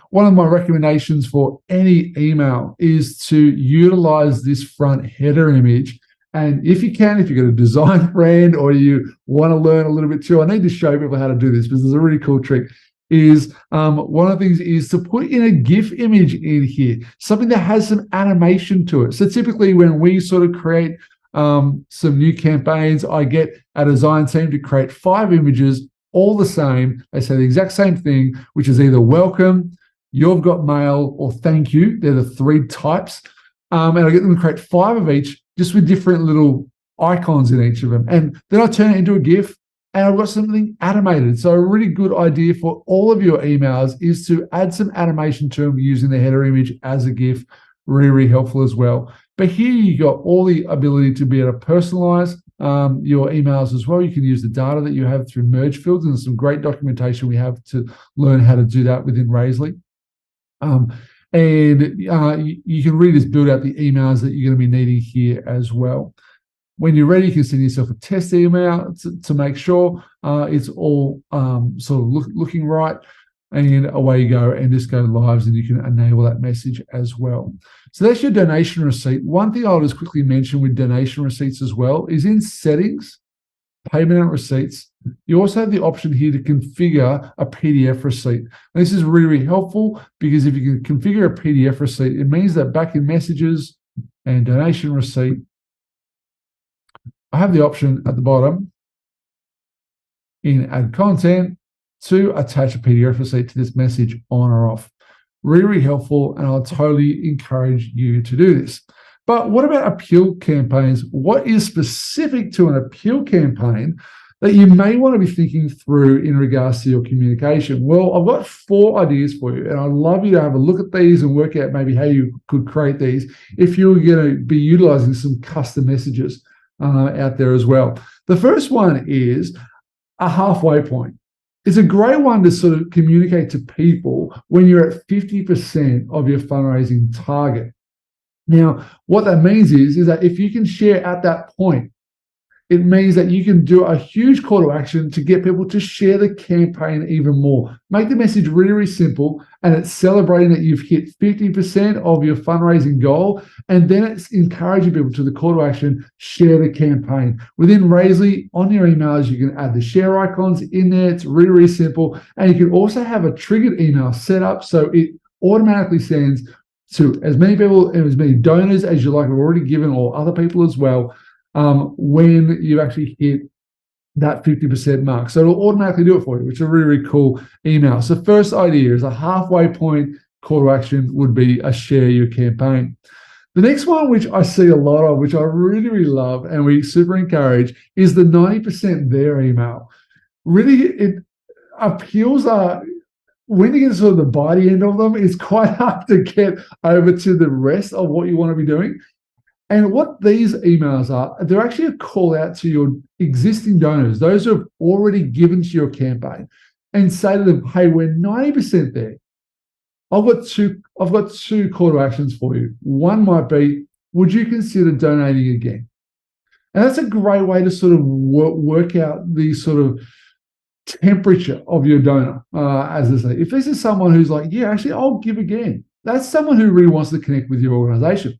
One of my recommendations for any email is to utilize this front header image. And if you can, if you've got a design friend or you want to learn a little bit too, I need to show people how to do this because there's a really cool trick. Is one of the things is to put in a GIF image in here, something that has some animation to it. So typically when we sort of create some new campaigns, I get a design team to create 5 images, all the same. They say the exact same thing, which is either welcome, you've got mail, or thank you. They're the 3 types. And I get them to create 5 of each, just with different little icons in each of them. And then I turn it into a GIF and I've got something animated. So a really good idea for all of your emails is to add some animation to them using the header image as a GIF. Really, really helpful as well. But here you got all the ability to be able to personalize your emails as well. You can use the data that you have through merge fields, and there's some great documentation we have to learn how to do that within Razely. And you can really just build out the emails that you're going to be needing here as well. When you're ready, you can send yourself a test email to make sure it's all sort of looking right, and away you go, and just go live, and you can enable that message as well. So that's your donation receipt. One thing I'll just quickly mention with donation receipts as well is in settings, payment and receipts, you also have the option here to configure a PDF receipt. And this is really, really helpful because if you can configure a PDF receipt, it means that back in messages and donation receipt, I have the option at the bottom in add content to attach a PDF receipt to this message on or off. Really, really helpful, and I'll totally encourage you to do this. But what about appeal campaigns? What is specific to an appeal campaign that you may want to be thinking through in regards to your communication? Well, I've got 4 ideas for you, and I'd love you to have a look at these and work out maybe how you could create these if you're going to be utilizing some custom messages out there as well. The first one is a halfway point. It's a great one to sort of communicate to people when you're at 50% of your fundraising target. Now, what that means is that if you can share at that point, it means that you can do a huge call to action to get people to share the campaign even more. Make the message really, really simple, and it's celebrating that you've hit 50% of your fundraising goal, and then it's encouraging people to the call to action, share the campaign. Within Razely, on your emails, you can add the share icons in there. It's really, really simple. And you can also have a triggered email set up so it automatically sends to as many people and as many donors as you like have already given, or other people as well, when you actually hit that 50% mark. So it'll automatically do it for you, which is a really, really cool email. So first idea is a halfway point call to action would be a share your campaign. The next one, which I see a lot of, which I really, really love, and we super encourage, is the 90% there email. Really, it appeals when you get to sort of the bitey end of them, it's quite hard to get over to the rest of what you want to be doing. And what these emails are, they're actually a call out to your existing donors, those who have already given to your campaign, and say to them, hey, we're 90% there. I've got two call to actions for you. One might be, would you consider donating again? And that's a great way to sort of work out these sort of temperature of your donor, as I say. If this is someone who's like, yeah, actually, I'll give again, that's someone who really wants to connect with your organization.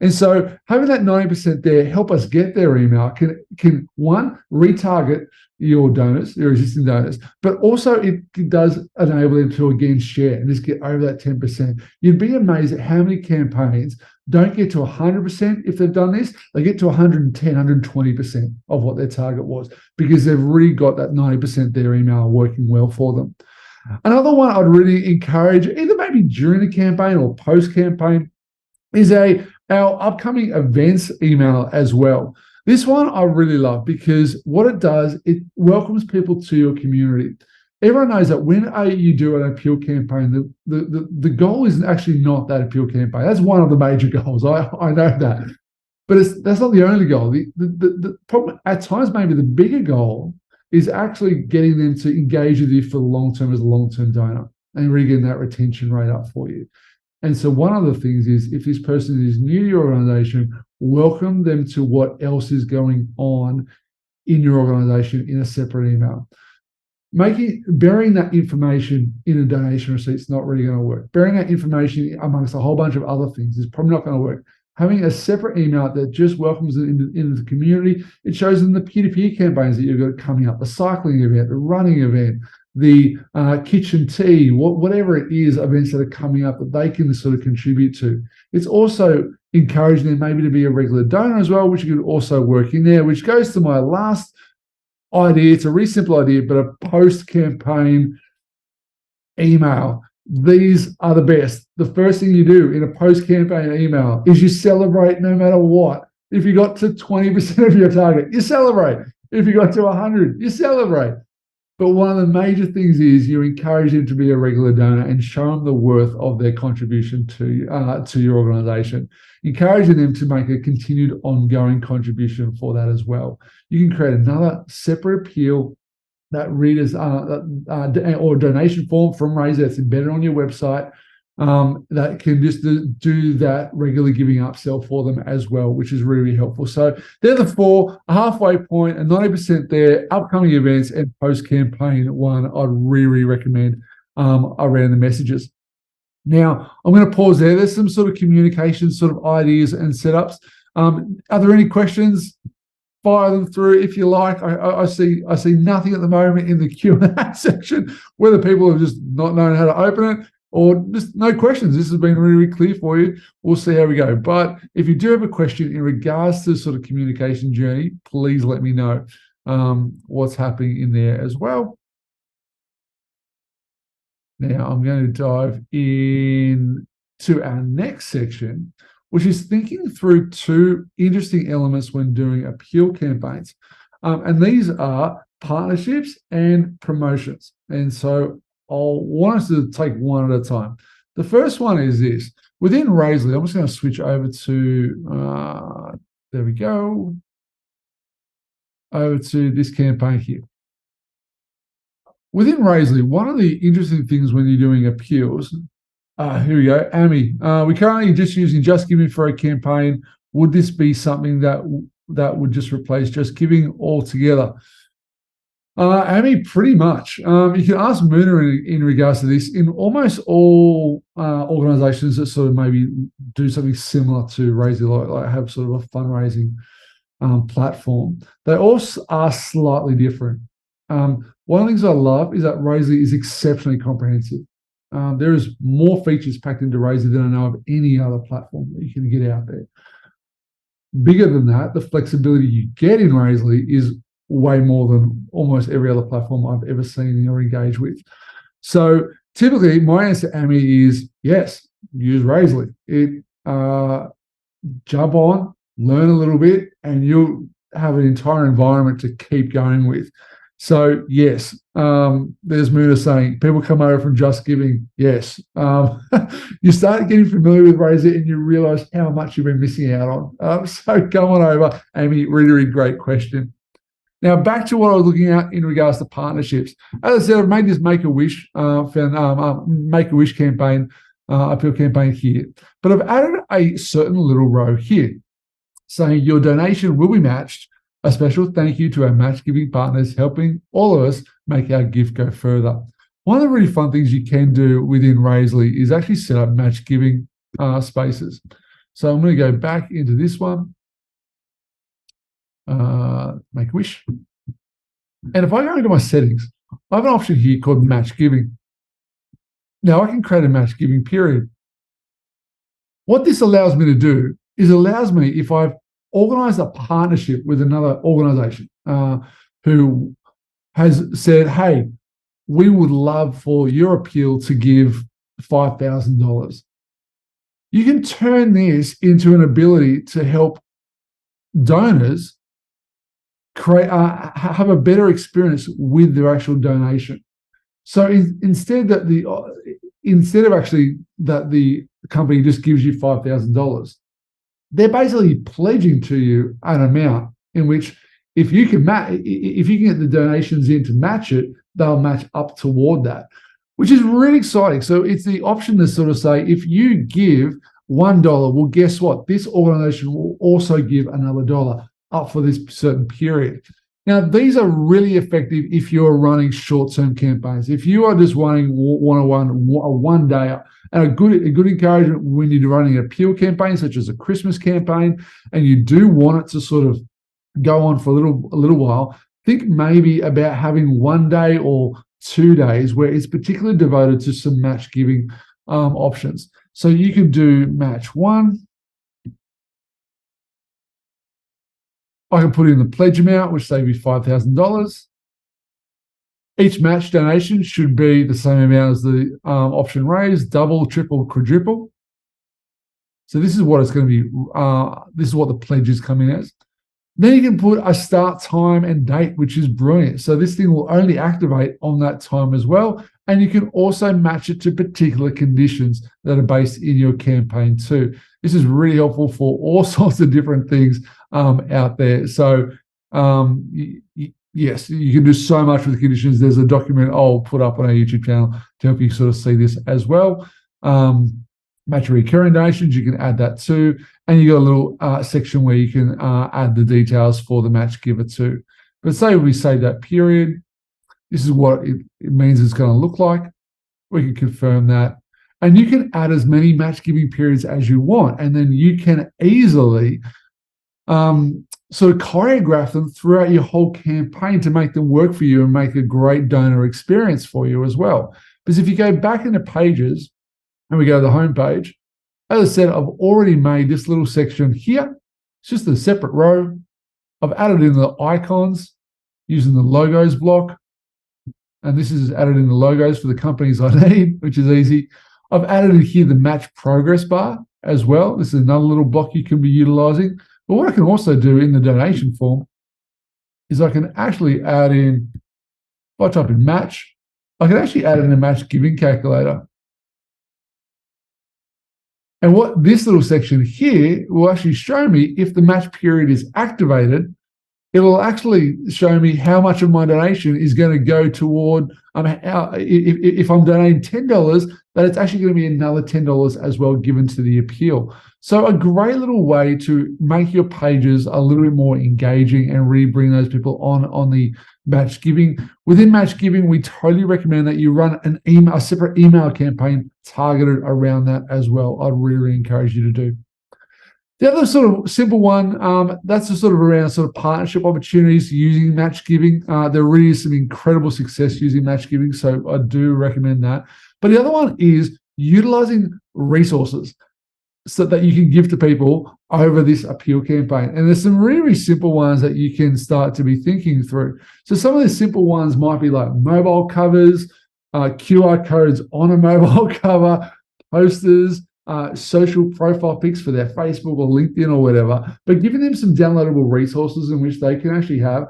And so having that 90% there help us get their email can one, retarget your donors, your existing donors, but also it does enable them to again share and just get over that 10%. You'd be amazed at how many campaigns don't get to 100% if they've done this. They get to 110, 120% of what their target was because they've really got that 90% their email working well for them. Another one I'd really encourage, either maybe during the campaign or post-campaign, is our upcoming events email as well. This one I really love because what it does, it welcomes people to your community. Everyone knows that when you do an appeal campaign, the goal is actually not that appeal campaign. That's one of the major goals. I know that. But that's not the only goal. The problem, at times, maybe the bigger goal is actually getting them to engage with you for the long term as a long-term donor and really getting that retention rate up for you. And so one of the things is if this person is new to your organization, welcome them to what else is going on in your organization in a separate email. Burying that information in a donation receipt is not really going to work. Burying that information amongst a whole bunch of other things is probably not going to work. Having a separate email that just welcomes it into the community, it shows them the peer-to-peer campaigns that you've got coming up, the cycling event, the running event, the kitchen tea, whatever it is, events that are coming up that they can sort of contribute to. It's also encouraging them maybe to be a regular donor as well, which you could also work in there, which goes to my last idea. It's a really simple idea, but a post-campaign email. These are the best. The first thing you do in a post-campaign email is you celebrate no matter what. If you got to 20% of your target, you celebrate. If you got to 100, you celebrate. But one of the major things is you encourage them to be a regular donor and show them the worth of their contribution to your organization, encouraging them to make a continued ongoing contribution for that as well. You can create another separate appeal that readers or donation form from Razor that's embedded on your website that can just do that regular giving upsell for them as well, which is really, really helpful. So they're the four: a halfway point, a 90% there, upcoming events, and post-campaign one I'd really, really recommend around the messages. Now, I'm going to pause there. There's some sort of communication sort of ideas and setups. Are there any questions? Fire them through if you like. I see nothing at the moment in the Q&A section, whether people have just not known how to open it or just no questions. This has been really, really clear for you. We'll see how we go. But if you do have a question in regards to sort of communication journey, please let me know what's happening in there as well. Now I'm going to dive in to our next section, which is thinking through two interesting elements when doing appeal campaigns. And these are partnerships and promotions. And so I'll want us to take one at a time. The first one is this. Within Razorly, I'm just going to switch over to, there we go, over to this campaign here. Within Razorly, one of the interesting things when you're doing appeals, here we go, AMI. We're currently just using Just Giving for a campaign. Would this be something that would just replace Just Giving altogether? AMI, pretty much. You can ask Muna in regards to this. In almost all organizations that sort of maybe do something similar to Razorly, like have sort of a fundraising platform, they all are slightly different. One of the things I love is that Razorly is exceptionally comprehensive. There is more features packed into Razorly than I know of any other platform that you can get out there. Bigger than that, the flexibility you get in Razorly is way more than almost every other platform I've ever seen or engaged with. So typically, my answer to AMI is yes, use Razorly. Jump on, learn a little bit, and you'll have an entire environment to keep going with. So yes, there's Muna saying people come over from Just Giving. Yes, you start getting familiar with Razor and you realise how much you've been missing out on. So come on over, Amy. Really, really great question. Now back to what I was looking at in regards to partnerships. As I said, I've made this Make-A-Wish Make-A-Wish campaign, appeal campaign here, but I've added a certain little row here saying your donation will be matched A special thank you to our match giving partners, helping all of us make our gift go further. One of the really fun things you can do within Raisely is actually set up match giving spaces. So I'm going to go back into this one, make a wish. And if I go into my settings, I have an option here called match giving. Now I can create a match giving period. What this allows me to do is allows me, if I've organized a partnership with another organization who has said, hey, we would love for your appeal to give $5,000. You can turn this into an ability to help donors create have a better experience with their actual donation. So instead of actually that the company just gives you $5,000, they're basically pledging to you an amount in which if you can get the donations in to match it, they'll match up toward that, which is really exciting. So it's the option to sort of say, if you give $1, well, guess what? This organization will also give another dollar up for this certain period. Now, these are really effective if you're running short-term campaigns. If you are just running one day, and a good encouragement when you're running an appeal campaign, such as a Christmas campaign, and you do want it to sort of go on for a little while, think maybe about having 1 day or 2 days where it's particularly devoted to some match giving options. So you can do match 1. I can put in the pledge amount, which say be $5,000. Each match donation should be the same amount as the option raised, double, triple, quadruple. So this is what it's going to be. This is what the pledges come in as. Then you can put a start time and date, which is brilliant. So this thing will only activate on that time as well. And you can also match it to particular conditions that are based in your campaign too. This is really helpful for all sorts of different things out there. So yes, you can do so much with the conditions. There's a document I'll put up on our YouTube channel to help you sort of see this as well. Match recurring donations, you can add that too. And you got a little section where you can add the details for the match giver too. But say we save that period, this is what it means it's going to look like. We can confirm that. And you can add as many match giving periods as you want. And then you can easily sort of choreograph them throughout your whole campaign to make them work for you and make a great donor experience for you as well. Because if you go back into pages and we go to the home page, as I said, I've already made this little section here. It's just a separate row. I've added in the icons using the logos block. And this is added in the logos for the companies I need, which is easy. I've added in here the match progress bar as well. This is another little block you can be utilizing. But what I can also do in the donation form is I can actually add in, if I type in match, I can actually add in a match giving calculator. And what this little section here will actually show me, if the match period is activated, it will actually show me how much of my donation is going to go toward, if I'm donating $10, that it's actually going to be another $10 as well given to the appeal. So a great little way to make your pages a little bit more engaging and really bring those people on the match giving. Within match giving, we totally recommend that you run a separate email campaign targeted around that as well. I'd really encourage you to do. The other sort of simple one, that's just sort of around sort of partnership opportunities using match giving. There really is some incredible success using match giving, so I do recommend that. But the other one is utilizing resources so that you can give to people over this appeal campaign. And there's some really, really simple ones that you can start to be thinking through. So some of the simple ones might be like mobile covers, QR codes on a mobile cover, posters, social profile pics for their Facebook or LinkedIn or whatever, but giving them some downloadable resources in which they can actually have.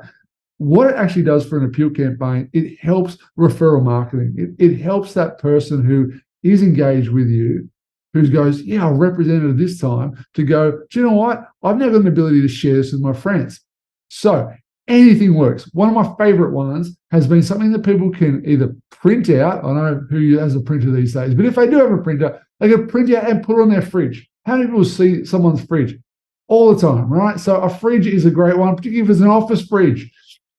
What it actually does for an appeal campaign, it helps referral marketing. It helps that person who is engaged with you, who goes, yeah, I'll represent it this time, to go, do you know what? I've now got an ability to share this with my friends. So anything works. One of my favorite ones has been something that people can either print out. I don't know who has a printer these days, but if they do have a printer, they can print out and put it on their fridge. How many people see someone's fridge? all the time, right? So a fridge is a great one, particularly if it's an office fridge.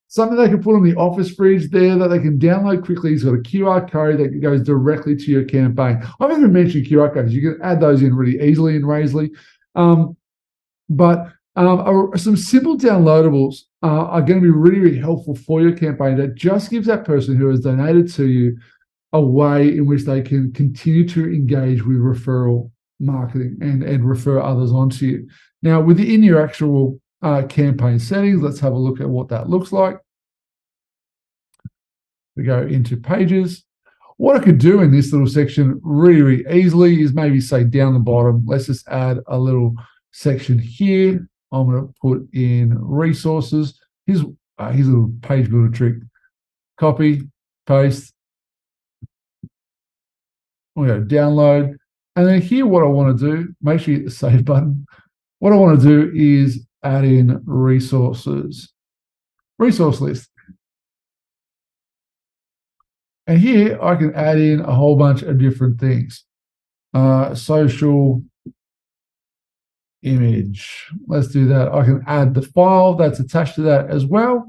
Something they can put on the office fridge there that they can download quickly. It's got a QR code that goes directly to your campaign. I've even mentioned QR codes. You can add those in really easily in Razely. But some simple downloadables are going to be really, really helpful for your campaign. That just gives that person who has donated to you a way in which they can continue to engage with referral marketing and refer others onto you. Now, within your actual campaign settings, let's have a look at what that looks like. We go into pages. What I could do in this little section really, really easily is maybe say down the bottom, let's just add a little section here. I'm going to put in resources. Here's a little page builder trick. Copy, paste. We go download. And then here, what I want to do, make sure you hit the save button. What I want to do is add in resources, resource list. And here I can add in a whole bunch of different things. Social image. Let's do that. I can add the file that's attached to that as well.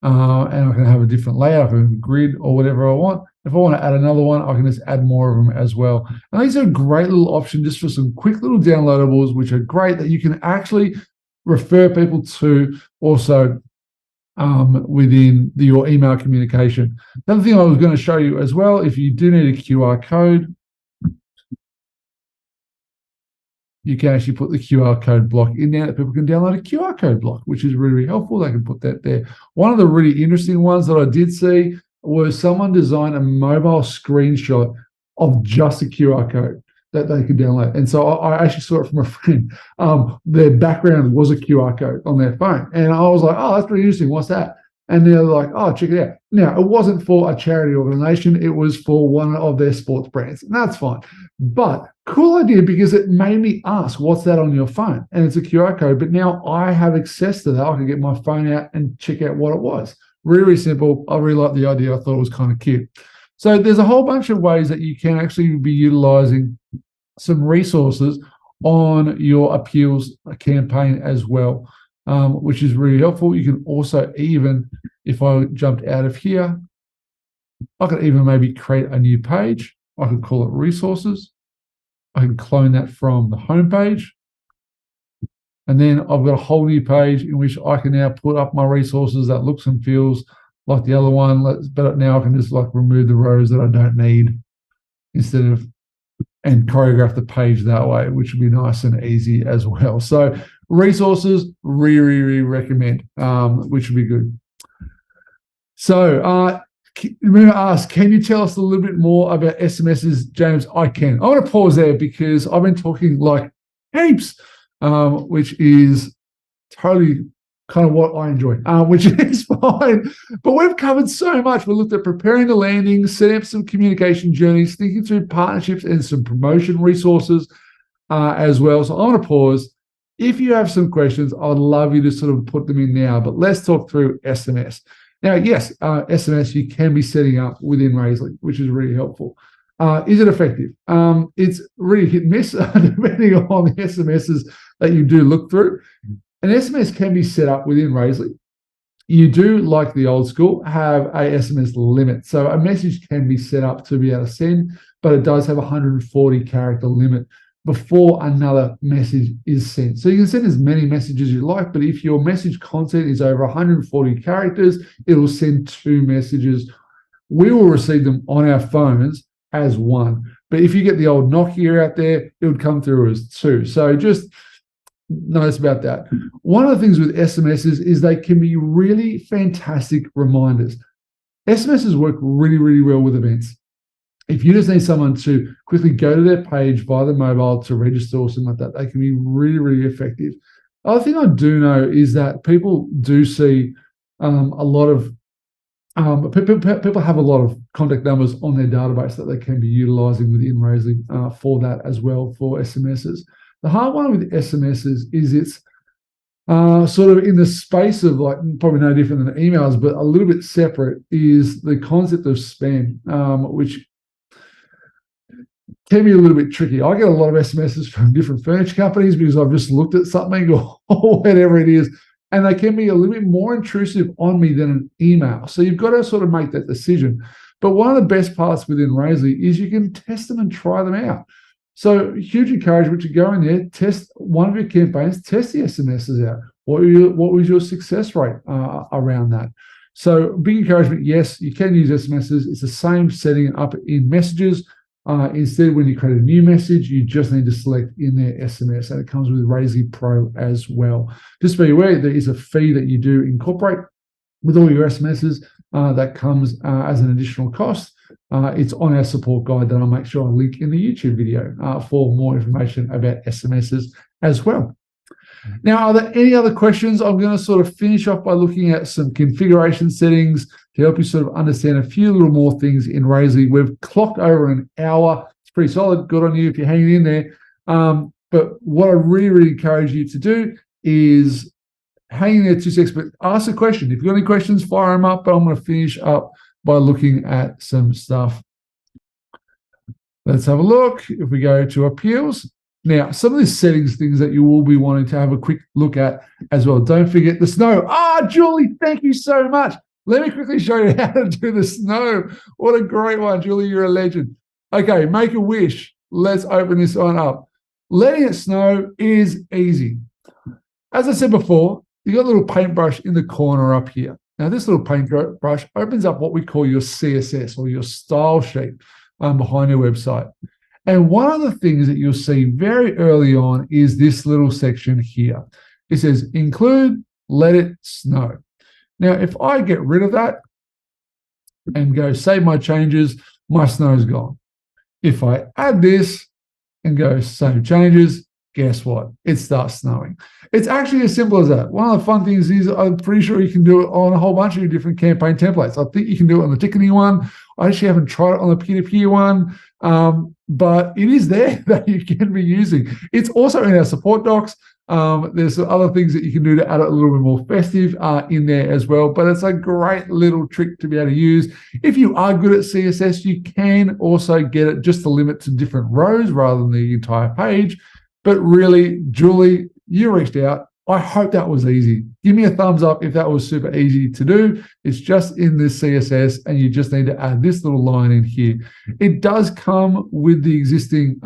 And I can have a different layout, a grid or whatever I want. If I want to add another one, I can just add more of them as well. And these are a great little option just for some quick little downloadables, which are great that you can actually refer people to also within your email communication. The other thing I was going to show you as well, if you do need a QR code, you can actually put the QR code block in there that people can download a QR code block, which is really, really helpful. They can put that there. One of the really interesting ones that I did see was someone designed a mobile screenshot of just a QR code that they could download. And so I actually saw it from a friend. Their background was a QR code on their phone. And I was like, oh, that's pretty interesting. What's that? And they're like, oh, check it out. Now, it wasn't for a charity organization. It was for one of their sports brands. And that's fine. But cool idea, because it made me ask, what's that on your phone? And it's a QR code. But now I have access to that. I can get my phone out and check out what it was. Really, really simple. I really liked the idea. I thought it was kind of cute. So there's a whole bunch of ways that you can actually be utilizing some resources on your appeals campaign as well, which is really helpful. You can also even, if I jumped out of here, I could even maybe create a new page. I could call it resources. I can clone that from the home page. And then I've got a whole new page in which I can now put up my resources that looks and feels like the other one. But now I can just like remove the rows that I don't need instead of, and choreograph the page that way, which would be nice and easy as well. So resources, really, really recommend, which would be good. So remember to ask, can you tell us a little bit more about SMSs, James? I can. I want to pause there because I've been talking like heaps, which is totally kind of what I enjoy, which is fine. But we've covered so much. We looked at preparing the landing, setting up some communication journeys, thinking through partnerships and some promotion resources as well. So I want to pause. If you have some questions, I'd love you to sort of put them in now. But let's talk through SMS. Now, yes, SMS you can be setting up within Razely, which is really helpful. Is it effective? It's really hit and miss depending on the SMSs that you do look through. An SMS can be set up within Razely. You do, like the old school, have a SMS limit. So a message can be set up to be able to send, but it does have a 140 character limit before another message is sent. So you can send as many messages as you like, but if your message content is over 140 characters, it will send 2 messages. We will receive them on our phones as 1. But if you get the old Nokia out there, it would come through as 2. So just notice about that. One of the things with SMSs is they can be really fantastic reminders. SMSs work really, really well with events. If you just need someone to quickly go to their page via the mobile to register or something like that, they can be really, really effective. The other thing I do know is that people do see a lot of people have a lot of contact numbers on their database that they can be utilizing within Razely for that as well for SMSs. The hard one with SMSs is it's sort of in the space of like probably no different than emails, but a little bit separate is the concept of spam, which can be a little bit tricky. I get a lot of SMSs from different furniture companies because I've just looked at something or whatever it is, and they can be a little bit more intrusive on me than an email. So you've got to sort of make that decision. But one of the best parts within Razorly is you can test them and try them out. So huge encouragement to go in there, test one of your campaigns, test the SMSs out. What was your success rate around that? So big encouragement, yes, you can use SMSs. It's the same setting up in messages. Instead, when you create a new message, you just need to select in there SMS, and it comes with Razorly Pro as well. Just be aware, there is a fee that you do incorporate with all your SMSs that comes as an additional cost. It's on our support guide that I'll make sure I link in the YouTube video for more information about SMSs as well. Now, are there any other questions? I'm going to sort of finish off by looking at some configuration settings to help you sort of understand a few little more things in Razorly. We've clocked over an hour. It's pretty solid. Good on you if you're hanging in there. But what I really, really encourage you to do is hang in there 2 seconds, but ask a question. If you've got any questions, fire them up. But I'm going to finish up by looking at some stuff. Let's have a look. If we go to appeals. Now, some of the settings, things that you will be wanting to have a quick look at as well. Don't forget the snow. Julie, thank you so much. Let me quickly show you how to do the snow. What a great one, Julie. You're a legend. Okay, make a wish. Let's open this one up. Letting it snow is easy. As I said before, you've got a little paintbrush in the corner up here. Now, this little paintbrush opens up what we call your CSS or your style sheet behind your website. And one of the things that you'll see very early on is this little section here. It says, include, let it snow. Now, if I get rid of that and go save my changes, my snow's gone. If I add this and go save changes, guess what? It starts snowing. It's actually as simple as that. One of the fun things is I'm pretty sure you can do it on a whole bunch of different campaign templates. I think you can do it on the ticketing one. I actually haven't tried it on the peer-to-peer one, but it is there that you can be using. It's also in our support docs. There's some other things that you can do to add it a little bit more festive in there as well, but it's a great little trick to be able to use. If you are good at CSS, you can also get it just to limit to different rows rather than the entire page. But really, Julie, you reached out. I hope that was easy. Give me a thumbs up if that was super easy to do. It's just in this CSS, and you just need to add this little line in here. It does come with the existing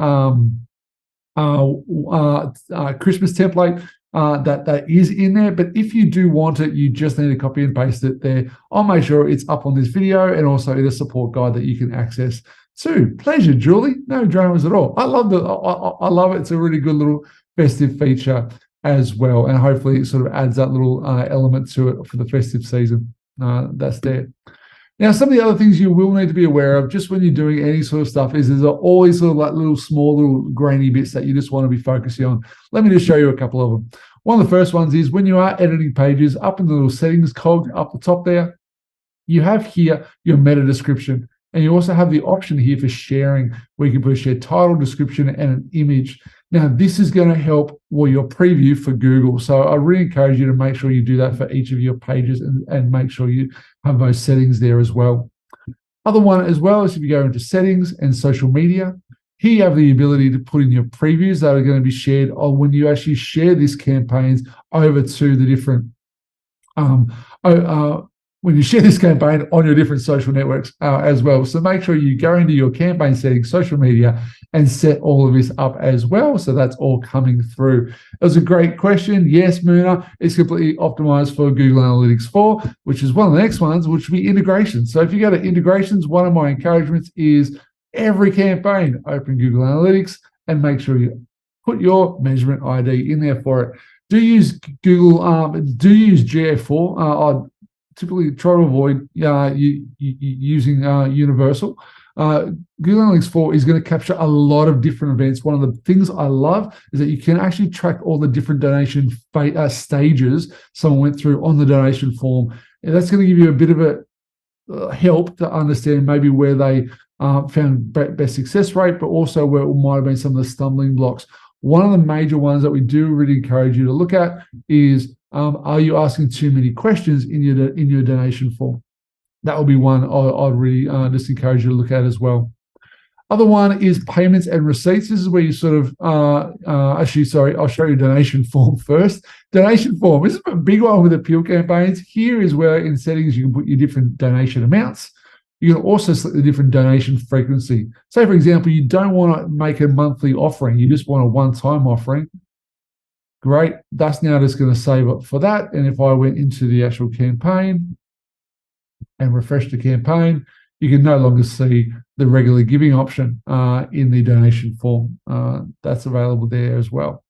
Christmas template that is in there, but if you do want it, you just need to copy and paste it there. I'll make sure it's up on this video and also in a support guide that you can access. So, pleasure, Julie. No dramas at all. I love I love it. It's a really good little festive feature as well, and hopefully it sort of adds that little element to it for the festive season. That's there. Now, some of the other things you will need to be aware of just when you're doing any sort of stuff is there's always sort of like little small little grainy bits that you just want to be focusing on. Let me just show you a couple of them. One of the first ones is when you are editing pages, up in the little settings cog up the top there, you have here your meta description. And you also have the option here for sharing, where you can put a shared title, description, and an image. Now, this is going to help your preview for Google. So I really encourage you to make sure you do that for each of your pages and make sure you have those settings there as well. Other one as well is if you go into settings and social media, here you have the ability to put in your previews that are going to be shared or when you actually share these campaigns over to the different when you share this campaign on your different social networks as well. So make sure you go into your campaign settings, social media, and set all of this up as well. So that's all coming through. It was a great question. Yes, Muna, it's completely optimized for Google Analytics 4, which is one of the next ones, which will be integrations. So if you go to integrations, one of my encouragements is every campaign, open Google Analytics and make sure you put your measurement ID in there for it. Do use Google, do use GA4. Typically try to avoid using Universal. Google Analytics 4 is going to capture a lot of different events. One of the things I love is that you can actually track all the different donation stages someone went through on the donation form. And that's going to give you a bit of a help to understand maybe where they found best success rate, but also where it might have been some of the stumbling blocks. One of the major ones that we do really encourage you to look at is are you asking too many questions in your donation form? That will be one I'd really just encourage you to look at as well. Other one is payments and receipts. This is where you sort of, I'll show you donation form first. Donation form, this is a big one with appeal campaigns. Here is where in settings you can put your different donation amounts. You can also select the different donation frequency. Say, for example, you don't want to make a monthly offering. You just want a one-time offering. Great. That's now just going to save it for that. And if I went into the actual campaign and refresh the campaign, you can no longer see the regular giving option in the donation form. That's available there as well.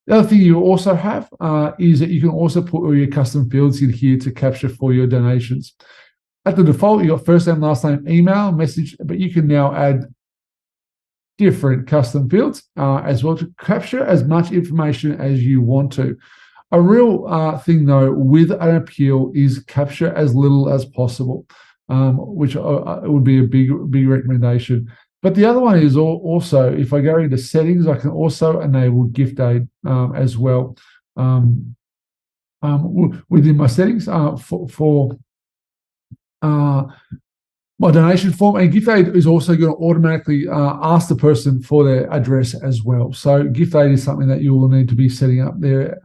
The other thing you also have is that you can also put all your custom fields in here to capture for your donations. At the default, you got first name, last name, email, message, but you can now add different custom fields as well to capture as much information as you want to. A real thing though with an appeal is capture as little as possible, which would be a big recommendation. But the other one is also, if I go into settings, I can also enable gift aid as well within my settings for my donation form. And gift aid is also going to automatically ask the person for their address as well. So gift aid is something that you will need to be setting up there.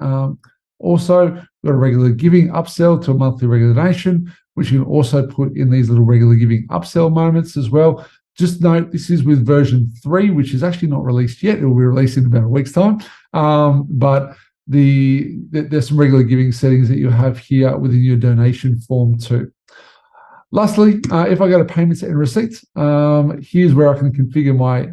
Also, we've got a regular giving upsell to a monthly regular donation, which you can also put in these little regular giving upsell moments as well. Just note, this is with version 3, which is actually not released yet. It will be released in about a week's time. But there's some regular giving settings that you have here within your donation form too. Lastly, if I go to payments and receipts, here's where I can configure my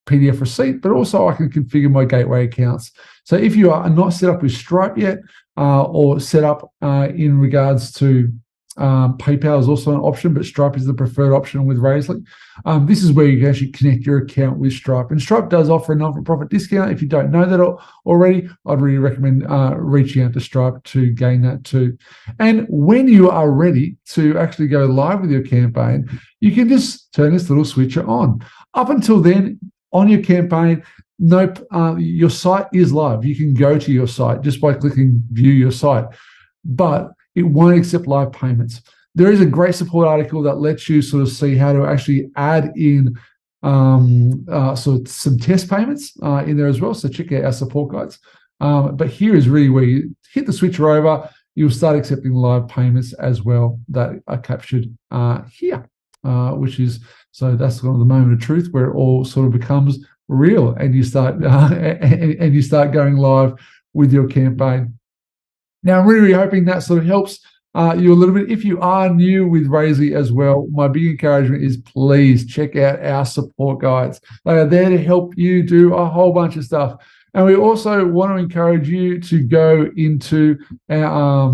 PDF receipt, but also I can configure my gateway accounts. So if you are not set up with Stripe yet, or set up in regards to PayPal is also an option, but Stripe is the preferred option with Razorly. This is where you can actually connect your account with Stripe. And Stripe does offer a non-for-profit discount. If you don't know that already, I'd really recommend reaching out to Stripe to gain that too. And when you are ready to actually go live with your campaign, you can just turn this little switcher on. Up until then, on your campaign, your site is live. You can go to your site just by clicking view your site, but it won't accept live payments. There is a great support article that lets you sort of see how to actually add in sort of some test payments in there as well. So check out our support guides. But here is really where you hit the switcher over, you'll start accepting live payments as well that are captured here, which is, so that's kind of the moment of truth where it all sort of becomes real and you start and you start going live with your campaign. Now, I'm really hoping that sort of helps you a little bit. If you are new with Razorly as well, my big encouragement is please check out our support guides. They are there to help you do a whole bunch of stuff. And we also want to encourage you to go into our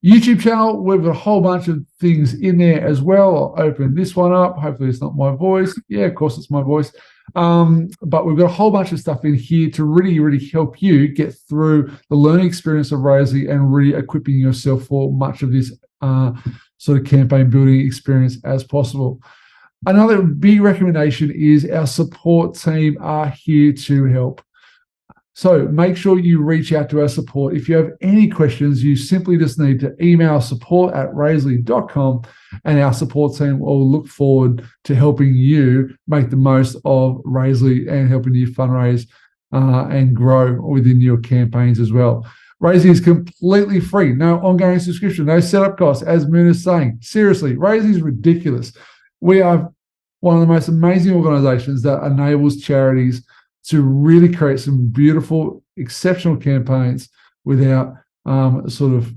YouTube channel. We've got a whole bunch of things in there as well. I'll open this one up. Hopefully it's not my voice. Yeah, of course it's my voice. But we've got a whole bunch of stuff in here to really help you get through the learning experience of Razorly and really equipping yourself for much of this sort of campaign building experience as possible. Another big recommendation is our support team are here to help. So make sure you reach out to our support. If you have any questions, you simply just need to email support@razorly.com and our support team will look forward to helping you make the most of Razorly and helping you fundraise and grow within your campaigns as well. Razorly is completely free, no ongoing subscription, no setup costs, as Moon is saying. Seriously, Razorly is ridiculous. We are one of the most amazing organizations that enables charities to really create some beautiful, exceptional campaigns without sort of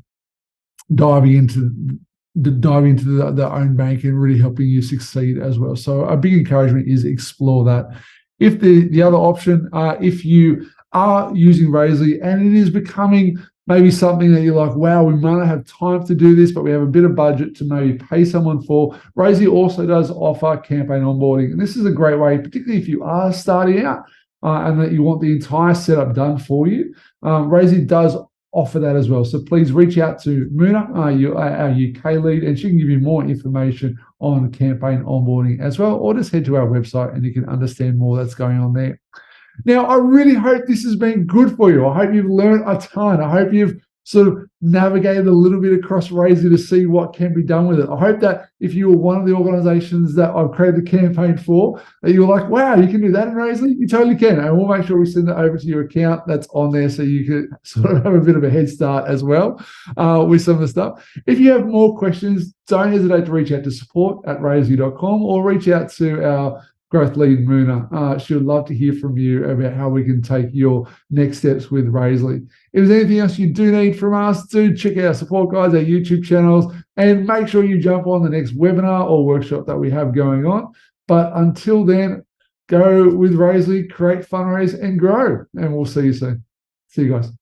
diving into their own bank and really helping you succeed as well. So a big encouragement is explore that. If the other option, if you are using Razorly and it is becoming maybe something that you're like, wow, we might not have time to do this, but we have a bit of budget to maybe pay someone for. Razorly also does offer campaign onboarding. And this is a great way, particularly if you are starting out, and that you want the entire setup done for you. Razorly does offer that as well. So please reach out to Muna, our UK lead, and she can give you more information on campaign onboarding as well, or just head to our website and you can understand more that's going on there. Now, I really hope this has been good for you. I hope you've learned a ton. I hope you've sort of navigated a little bit across Raisely to see what can be done with it. I hope that if you were one of the organizations that I've created the campaign for, that you're like, wow, you can do that in Raisely? You totally can. And we'll make sure we send it over to your account that's on there so you can sort of have a bit of a head start as well with some of the stuff. If you have more questions, don't hesitate to reach out to support@raisely.com or reach out to our growth lead, Muna. She would love to hear from you about how we can take your next steps with Raisely. If there's anything else you do need from us, do check out our support guides, our YouTube channels, and make sure you jump on the next webinar or workshop that we have going on. But until then, go with Raisely, create, fundraise, and grow. And we'll see you soon. See you guys.